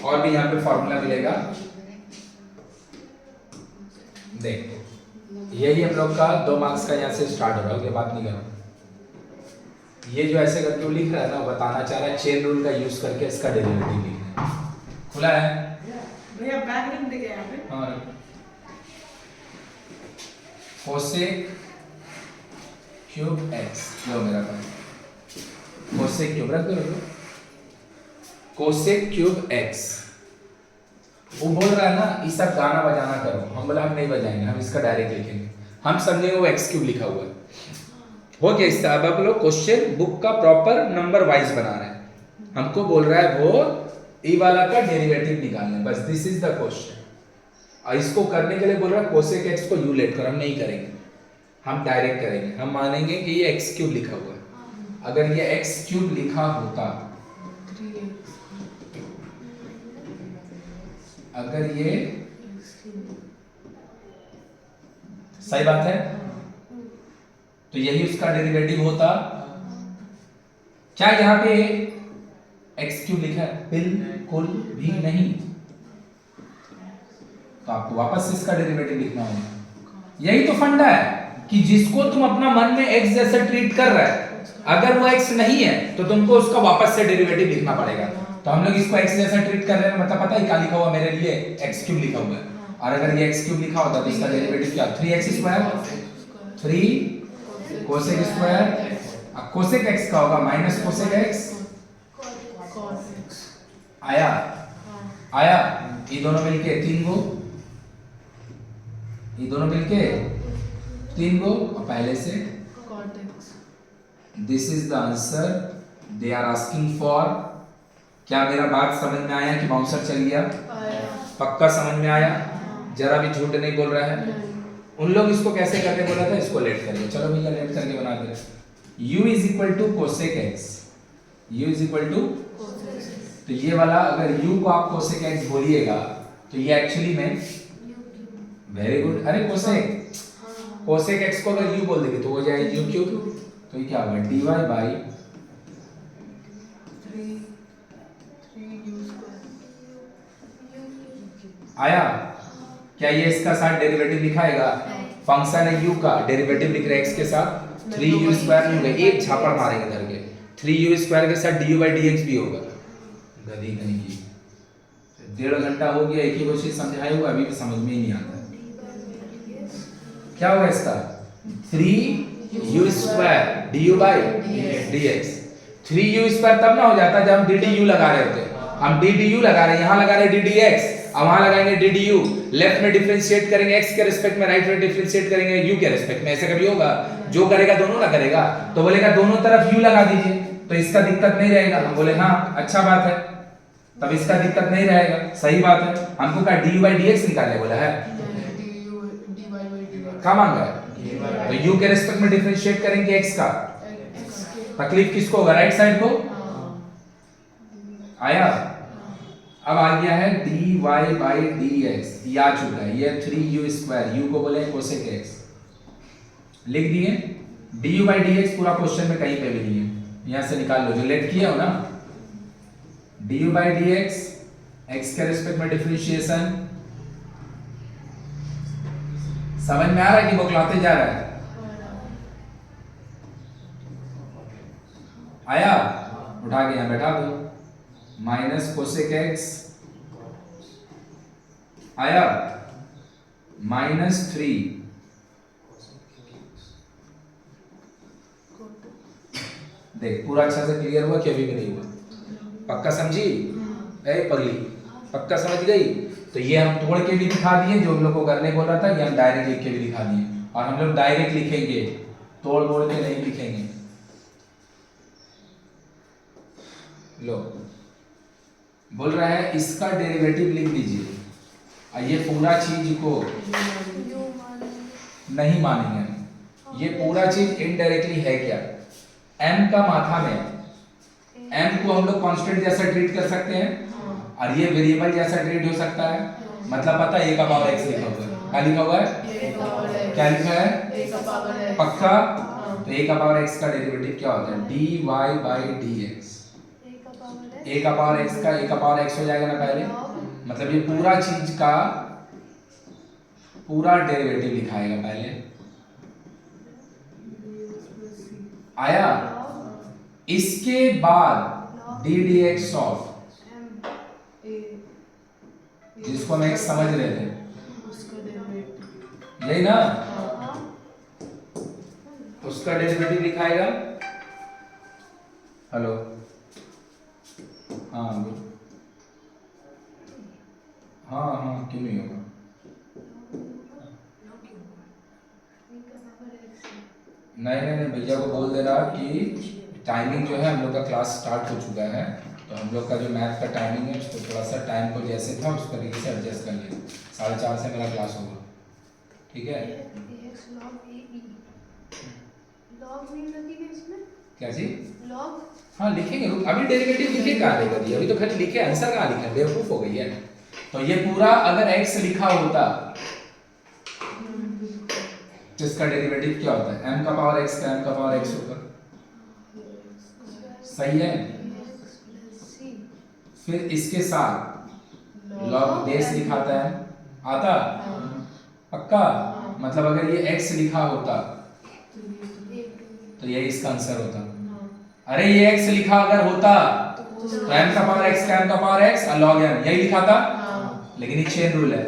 और भी यहाँ पे फॉर्मूला मिलेगा, देख यही हम लोग का 2 मार्क्स का यहाँ से स्टार्ट हो रहा है, बात नहीं करो। ये जो ऐसे करके वो लिख रहा है ना, वो बताना चाह रहा है चेन रूल का यूज करके इसका डेरिवेटिव लिखना है। खुला है भैया बैक लिख देंगे यहाँ पे। हाँ, कोसेक क्यूब एक्स जो मेरा था, कोसेक क्यूब रख दो, कोसेक क्यूब एक्स। वो बोल रहा है ना ये सब गाना बजाना करो, हम बोला हम नहीं बजाएंगे, हम इसका डायरेक्ट लिखेंगे, हम समझेंगे वो एक्स क्यूब लिखा हुआ है। हो गया इसका। अब आप लोग क्वेश्चन बुक का प्रॉपर नंबर वाइज बना रहे हैं, हमको बोल रहा है वो ई वाला का डेरिवेटिव निकालना है, बस दिस इज द क्वेश्चन। और इसको करने के लिए बोल रहा है कोसेक एक्स को यू लेट कर, हम नहीं करेंगे, हम डायरेक्ट करेंगे। हम मानेंगे कि ये एक्स क्यूब लिखा हुआ है। अगर ये एक्स क्यूब लिखा होता, अगर ये सही बात है तो यही उसका डेरिवेटिव होता। क्या यहां पे एक्स क्यूब लिखा है? बिल्कुल भी नहीं। तो आपको वापस इसका डेरिवेटिव लिखना होगा। यही तो फंडा है कि जिसको तुम अपना मन में एक्स जैसा ट्रीट कर रहा है, अगर वो एक्स नहीं है तो तुमको उसका वापस से डेरिवेटिव लिखना पड़ेगा। तो हम लोग इसको एक्स जैसा ट्रीट कर रहे हैं, मतलब पता है क्या लिखा हुआ मेरे लिए? एक्स क्यूब लिखा हुआ है। और अगर ये एक्स क्यूब लिखा होता तो इसका डेरिवेटिव क्या? 3x स्क्वायर, 3 कोसेक स्क्वायर, अब कोसेक एक्स का होगा माइनस कोसेक एक्स। आया आया, ये दोनों मिलके 3 गो, ये दोनों मिलके 3 गो, और पहले से this is the answer they are asking for. क्या मेरा बात समझ में आया कि बाउंसर चल गया? पक्का समझ में आया? जरा भी झूठ नहीं बोल रहा है। उन लोग इसको कैसे करके बोला था? इसको लेट करिए। चलो भैया लेट करके बना दे। u is equal to cosec x, u is equal to, तो ये वाला अगर u को आप कोसेक एक्स बोलिएगा तो ये एक्चुअली में, वेरी गुड, अरे कोसेक, कोसेक एक्स को अगर u बोल देंगे तो हो जाएगा u क्यूब। तो ये क्या होगा? dy बाई 3u आया। क्या ये इसका साथ डेरिवेटिव लिखाएगा? फंक्शन है u का, डेरिवेटिव लिख रहे हैं x के साथ 3u स्क्वायर नहीं होगा, एक झापड़ मारेंगे इधर के, 3u स्क्वायर के साथ du by dx भी होगा। गधी नहीं की 1.5 घंटा हो गया, एक ही चीज समझाए हुआ, अभी भी समझ में ही नहीं आता। क्या होगा इसका? 3u square du by dx। 3u square तब ना हो जाता जब हम ddu लगा रहे होते, हम ddu लगा रहे हैं, यहाँ लगा रहे हैं ddx, अब वहां लगाएंगे ddu। लेफ्ट में डिफरेंशिएट करेंगे x के रिस्पेक्ट में, राइट में डिफरेंशिएट करेंगे u के रिस्पेक्ट में। ऐसा कभी होगा? जो करेगा दोनों ना करेगा, तो बोलेगा दोनों तरफ u लगा दीजिए, तो इसका दिक्कत नहीं रहेगा। हम बोले हाँ अच्छा बात है, तब इसका दिक्कत नहीं रहेगा, सही बात है। हमको क्या du by dx निकालने बोला है? क्या मांगा है? तो u के रिस्पेक्ट में डिफरेंशिएट करेंगे x का, तकलीफ किसको होगा? राइट साइड को। आया? अब आ गया है dy by dx, ये आ चुका है, ये 3u स्क्वायर, u को बोले कोसेक x, लिख दिए। du by dx पूरा क्वेश्चन में कहीं पे भी नहीं है, यहां से निकाल लो जो लेट किया हो ना। du by dx, x के रिस्पेक्ट में डिफरेंशिएशन, समझ में आ रहा है कि बौखलाते जा रहा है? आया? उठा के यहां बैठा दो, माइनस कोसेक एक्स आया, -3 देख पूरा अच्छा से क्लियर हुआ कि अभी भी नहीं हुआ? पक्का समझी? ए पगली पक्का समझ गई? तो ये हम तोड़ के भी दिखा दिए, जो हम लोग को करने बोल रहा था, ये हम डायरेक्ट लिख के भी दिखा दिए। और हम लोग डायरेक्ट लिखेंगे, तोड़ तोड़ के नहीं लिखेंगे। लो बोल रहा है इसका डेरिवेटिव लिख दीजिए, और ये पूरा चीज को नहीं मानेंगे हम। ये पूरा चीज इनडायरेक्टली है क्या, m का माथा में m को हम लोग कांस्टेंट जैसा ट्रीट कर सकते हैं और ये वेरिएबल जैसा ट्रीट हो सकता है। मतलब पता है a का पावर x लिखा हुआ है, क्या लिखा हुआ है, क्या लिखा है, पक्का। तो a का पावर x का डेरिवेटिव क्या होता है, dy by dx। a का पावर x का a का पावर x हो जाएगा ना पहले, मतलब ये पूरा चीज का पूरा डेरिवेटिव लिखाएगा पहले, आया। इसके बाद डी डी एक्स ऑफ, जिसको हम एक्स समझ रहे थे, यही ना, उसका डेरिवेटिव लिखाएगा। हेलो, हाँ बोलो, हाँ क्यों नहीं होगा, नहीं भैया को बोल दे रहा कि टाइमिंग जो है हम लोग का क्लास स्टार्ट हो चुका है, तो हम लोग का जो मैथ का टाइमिंग है उसको थोड़ा सा टाइम को जैसे था उस तरीके से एडजस्ट कर लिया। 4:30 से मेरा क्लास होगा, ठीक है। क्या जी, लॉग, हाँ लिखेंगे, अभी डेरिवेटिव लिखे कहाँ लिखा दिया, अभी तो खाली लिखे, आंसर कहाँ लिखा, बेवकूफ हो गई है। तो ये पूरा अगर x लिखा होता तो इसका डेरिवेटिव क्या होता है, m का पावर x का m का पावर x होगा, सही है। फिर इसके साथ log बेस लिखाता है, आता पक्का। मतलब अगर ये x लिखा होता तो ये इसका आंसर होता। अरे ये x लिखा अगर होता तो m का पावर x का m का पावर x और log m यही लिखा था, लेकिन ये चेन रूल है।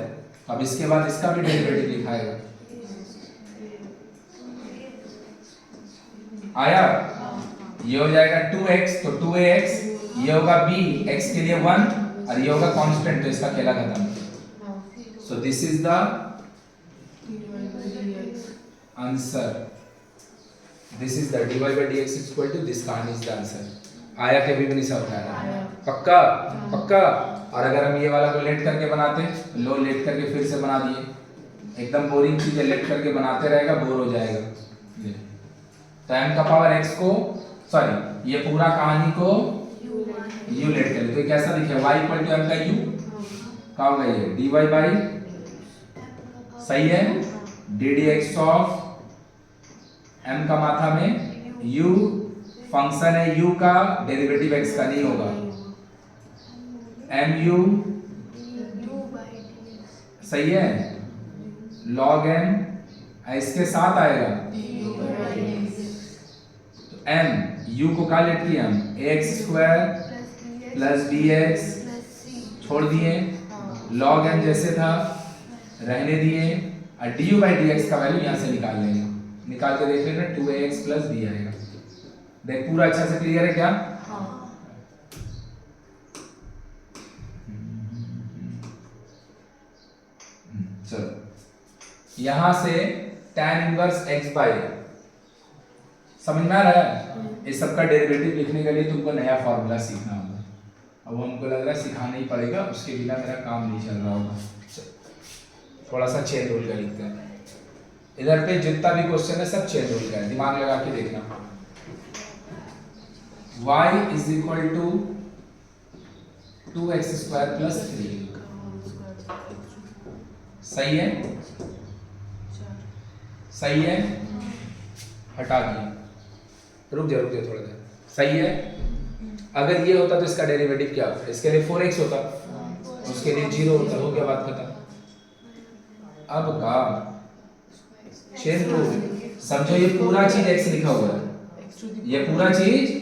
अब इसके बाद इसका भी डेरिवेटिव लिखाएगा, आया। ये हो जाएगा 2x, तो 2ax, ये होगा b, x के लिए 1 और ये होगा कांस्टेंट, तो इसका खेला खत्म। So this is the answer, this is the dy by dx is equal to this कांड इज द आंसर। आया कि अभी भी नहीं समझ आया, पक्का पक्का। और अगर हम ये वाला को लेट करके बनाते, लो लेट करके फिर से बना दिए, एकदम बोरिंग चीज है, लेट करके बनाते रहेगा बोर हो जाएगा। तो m का पावर x को, सॉरी ये पूरा कहानी को u लेट कर ले, तो कैसा लिखे, y इक्वल टू m का u, क्या होगा ये dy बाई, सही है, d d x of m का माथा में u, फंक्शन है u का, डेरिवेटिव x का नहीं होगा, mu, सही है, log m, इसके साथ आएगा तो m, u को क्या लेट किया हम, ax स्क्वायर प्लस bx, छोड़ दिए, log m जैसे था रहने दिए, और du by dx का वैल्यू यहाँ से निकाल लेंगे, निकाल के देख लेना 2ax प्लस b आएगा। देख पूरा अच्छा से क्लियर है क्या, चलो यहां से tan इनवर्स x बाई, समझ में आ रहा है। इस सब का डेरिवेटिव लिखने के लिए तुमको नया फॉर्मूला सीखना होगा, अब हमको लग रहा है सिखाना ही पड़ेगा, उसके बिना मेरा काम नहीं चल रहा होगा। थोड़ा सा चेन रूल का लिखते हैं, इधर पे जितना भी क्वेश्चन है सब चेन रूल का है, दिमाग लगा के देखना। y is equal to 2x square plus 3, सही है, सही है, हटा दिया, रुक जा थोड़ा देर, सही है। अगर ये होता तो इसका डेरिवेटिव क्या होता, इसके लिए 4x होता, उसके लिए 0 होता, हो गया बात खत्म। अब का चेन रूल समझो, ये पूरा चीज x लिखा हुआ है, ये पूरा चीज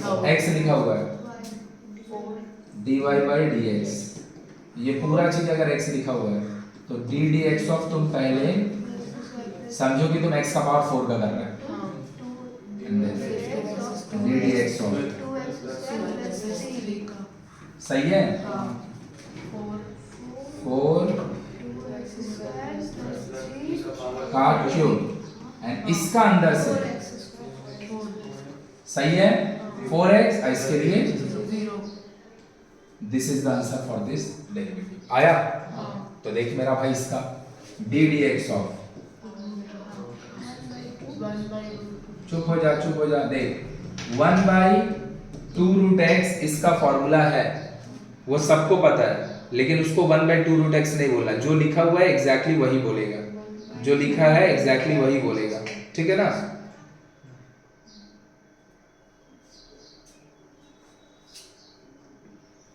x लिखा हुआ है, dy by dx, ये पूरा चीज अगर x लिखा हुआ है तो d dx ऑफ, तुम पहले समझो कि तुम x का पावर 4 का कर रहे हो, d dx ऑफ, सही है, 4 का क्यूब एंड इसका अंदर से, सही है, 4x, इसके लिए 0, this is the answer for this derivative. आया, तो देख मेरा भाई इसका डी डी एक्स ऑफ चुप हो जा देख 1/2√x इसका फॉर्मूला है, वो सबको पता है, लेकिन उसको 1/2√x नहीं बोलना, जो लिखा हुआ है एग्जैक्टली वही बोलेगा, जो लिखा है एग्जैक्टली वही बोलेगा, ठीक है ना।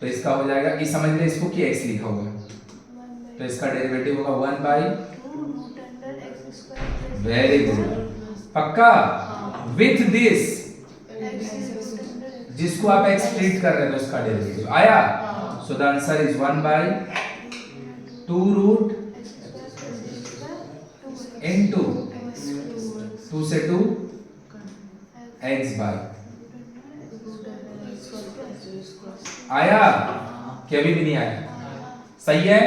तो इसका हो जाएगा, इस समझ ले इसको कि x लिखा हुआ है, तो इसका डेरिवेटिव होगा 1/2 वेरी गुड पक्का विथ दिस, जिसको आप x ट्रीट कर रहे थे उसका डेरिवेटिव आया, so the answer is 1/2 into 2 से 2 x by आया कि अभी भी नहीं आया, सही है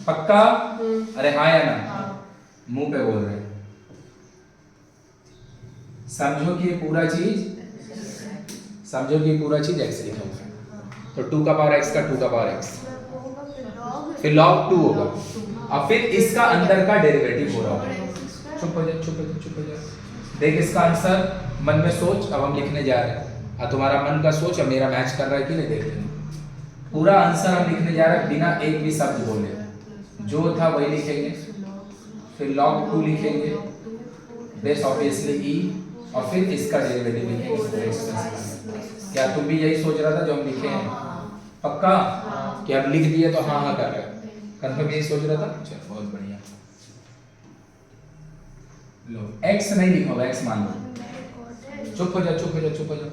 पक्का, अरे हाँ या ना, मुंह पे बोल रहे हैं, समझो कि ये पूरा चीज x लिखा हुआ है, तो 2 का पावर x का 2 का पावर x, फिर log 2 होगा, और फिर इसका अंदर का डेरिवेटिव हो रहा होगा। चुप हो जा, देख इसका आंसर मन में सोच, अब हम लिखने जा रहे हैं, और तुम्हारा मन का सोच अब मेरा मैच कर रहा है कि नहीं, देख लेना पूरा आंसर हम लिखने जा रहे हैं बिना एक भी शब्द बोले, जो था वही लिखेंगे, फिर log 2 लिखेंगे, बेस ऑब्वियसली e, और फिर इसका डेरिवेटिव लिखेंगे। क्या तुम भी यही सोच रहा था जो हम लिखे हैं, पक्का कि अब लिख दिए तो हाँ कर रहे हो, कंफर्म यही सोच रहा था, चलो बहुत बढ़िया। लो x नहीं लिखा होगा, x मान लो, चुप हो जा,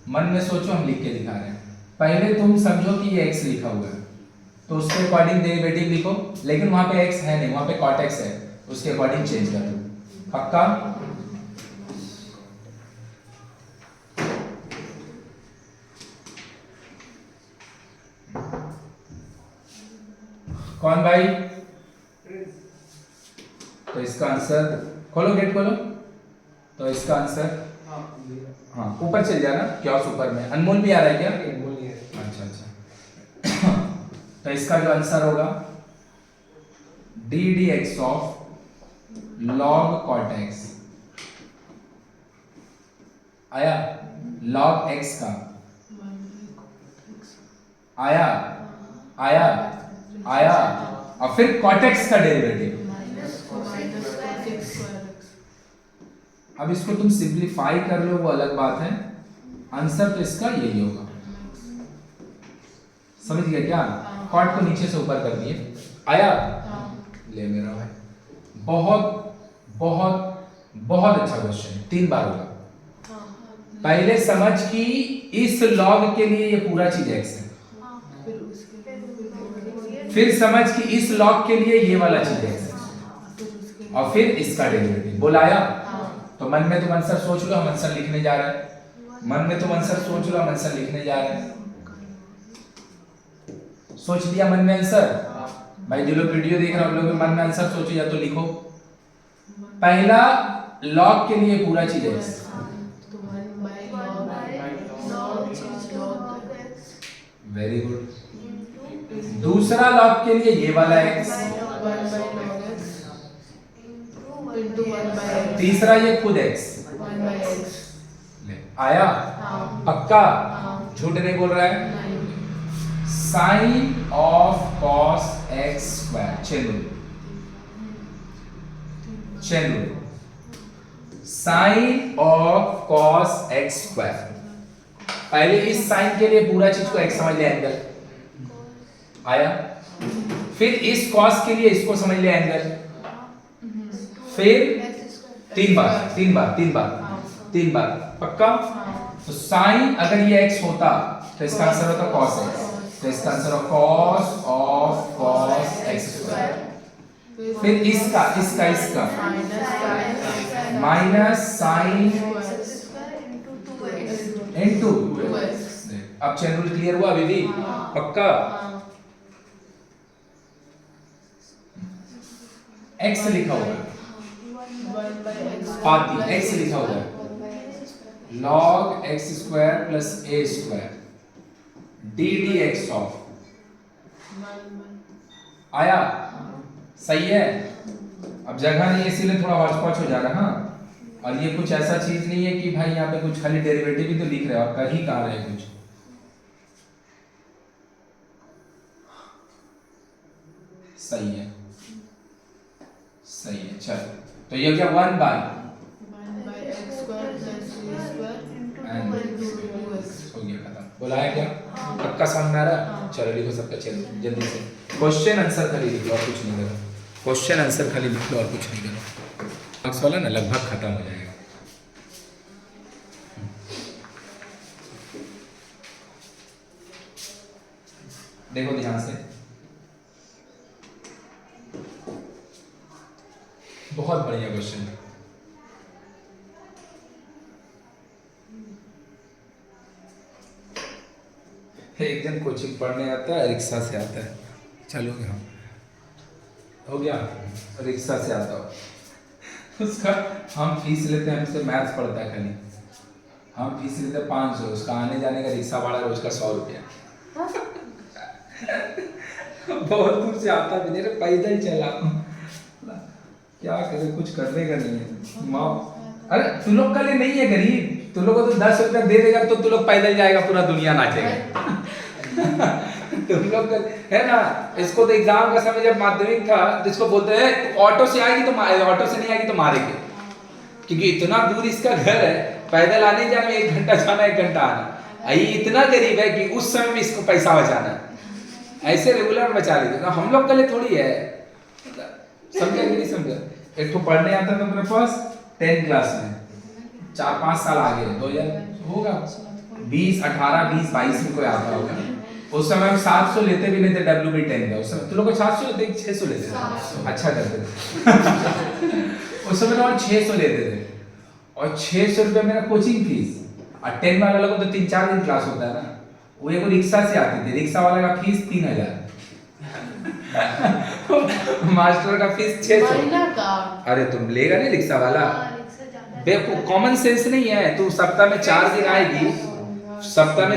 मन में सोचो, हम लिख के दिखा रहे हैं, पहले तुम समझो कि ये x लिखा हुआ है, तो उसके अकॉर्डिंग डेरिवेटिव लिखो, लेकिन वहां पे x है नहीं, वहां पे cot x है, उसके अकॉर्डिंग चेंज कर दो, पक्का। कौन भाई, तो इसका आंसर खोलो, गेट खोलो, तो इसका आंसर हाँ ऊपर चल जाना, क्या ऊपर में अनमोल भी आ रहा है क्या, अच्छा तो इसका जो आंसर होगा ddx of log cot x आया, log x का आया, और फिर cot x का डेरिवेटिव, अब इसको तुम सिंप्लीफाई कर लो वो अलग बात है, आंसर तो इसका यही होगा, समझ गया क्या, कॉट को नीचे से ऊपर कर दिए, आया, ले मेरा भाई, बहुत अच्छा क्वेश्चन, 3 बार होगा, पहले समझ कि इस लॉग के लिए ये पूरा चीज x है, फिर समझ कि इस लॉग के लिए ये वाला चीज x है, और फिर इसका डेरिवेटिव बोलाया, तो मन में तुम आंसर सोच लो, हम आंसर लिखने जा रहे हैं, सोच लिया मन में आंसर, भाई जो लोग वीडियो देख रहे हो, आप लोग मन में आंसर सोचो या तो लिखो, पहला लॉग के लिए पूरा चीज है, वेरी गुड, दूसरा लॉग के लिए ये वाला x, तीसरा ये खुद x, आया पक्का, झूठ नहीं बोल रहा है, sine of cos x square, चलो sine of cos x square, पहले इस साइन के लिए पूरा चीज को x समझ लिया, एंगल आया, फिर इस cos के लिए इसको समझ लिया एंगल, फिर 3 बार पक्का, तो साइन अगर ये x होता तो इसका आंसर होता cos x, तो इसका आंसर होगा cos of cos x square, फिर इसका माइनस साइन इनटू, अब चैन रूल क्लियर हुआ अभी भी, पक्का, x लिखा होगा, x लिखा होगा log x square plus a square ddx of, आया, सही है, अब जगह नहीं इसीलिए थोड़ा हॉच पॉच हो जा रहा है, हाँ, और ये कुछ ऐसा चीज नहीं है कि भाई यहाँ पे कुछ खाली डेरिवेटिव ही तो लिख रहे हो, आप कहीं कहा रहे कुछ। सही है, सही है। चलो तो ये क्या 1 bye 1 by x square plus 2 square And- into 2x। हो गया खत्म। बोलाया क्या? पक्का समझ में आ रहा? चलो लिखो सबका, चलो जल्दी से क्वेश्चन आंसर खाली लिख लो और कुछ नहीं करो। क्वेश्चन आंसर खाली लिख लो और कुछ नहीं करो। मार्क्स वाला ना लगभग खत्म हो जाएगा। देखो ध्यान से, बहुत बढ़िया क्वेश्चन है। एक दिन कोचिंग पढ़ने आता है, रिक्शा से आता है, चलो यहाँ हो गया, रिक्शा से आता हो उसका हम फीस लेते हैं, हमसे मैथ्स पढ़ता है खाली, हम फीस लेते हैं 500, उसका आने जाने का रिक्शा भाड़ा रोज का 100 रुपया। बहुत दूर से आता भी नहीं रे, पैदल चला, क्या करे, कुछ करने का नहीं है माँ। अरे तू लोग के लिए नहीं है गरीब, तू लोग को तो 10 रुपया दे देगा तो तू लोग पैदल जाएगा, पूरा दुनिया नाचेगा। तुम लोग है ना, इसको तो एग्जाम का समय जब माध्यमिक था तो इसको बोलते हैं ऑटो से आएगी तो ऑटो से नहीं आएगी तो मारेंगे, क्योंकि इतना दूर इसका घर है, पैदल आने जाने में 1 घंटा जाना 1 घंटा आना। ये इतना गरीब है कि उस समय में इसको पैसा बचाना है, ऐसे रेगुलर बचा लेते। तो हम लोग के लिए थोड़ी है, समझे कि नहीं समझे। एक तो पढ़ने आता था मेरे पास 10 क्लास में, 4-5 साल आगे 2000 होगा 20 18 20 22 में कोई आता होगा। उस समय हम 700 लेते भी नहीं थे WB10 का, उस समय तुम लोग को 700 लेते 600 लेते थे, अच्छा करते थे। उस समय हम 600 लेते थे और 600 रुपये मेरा कोचिंग फीस, और 10 वाला लोगों तो 3-4 दिन क्लास होता है ना, वो एक रिक्शा से आती थी, रिक्शा वाला का फीस 3000, मास्टर का फीस 600। महीना का। अरे तुम लेगा नहीं रिक्शा वाला, रिक्शा ज्यादा बेवकूफ, कॉमन सेंस नहीं है। तू सप्ताह में 4 दिन आएगी, सप्ताह में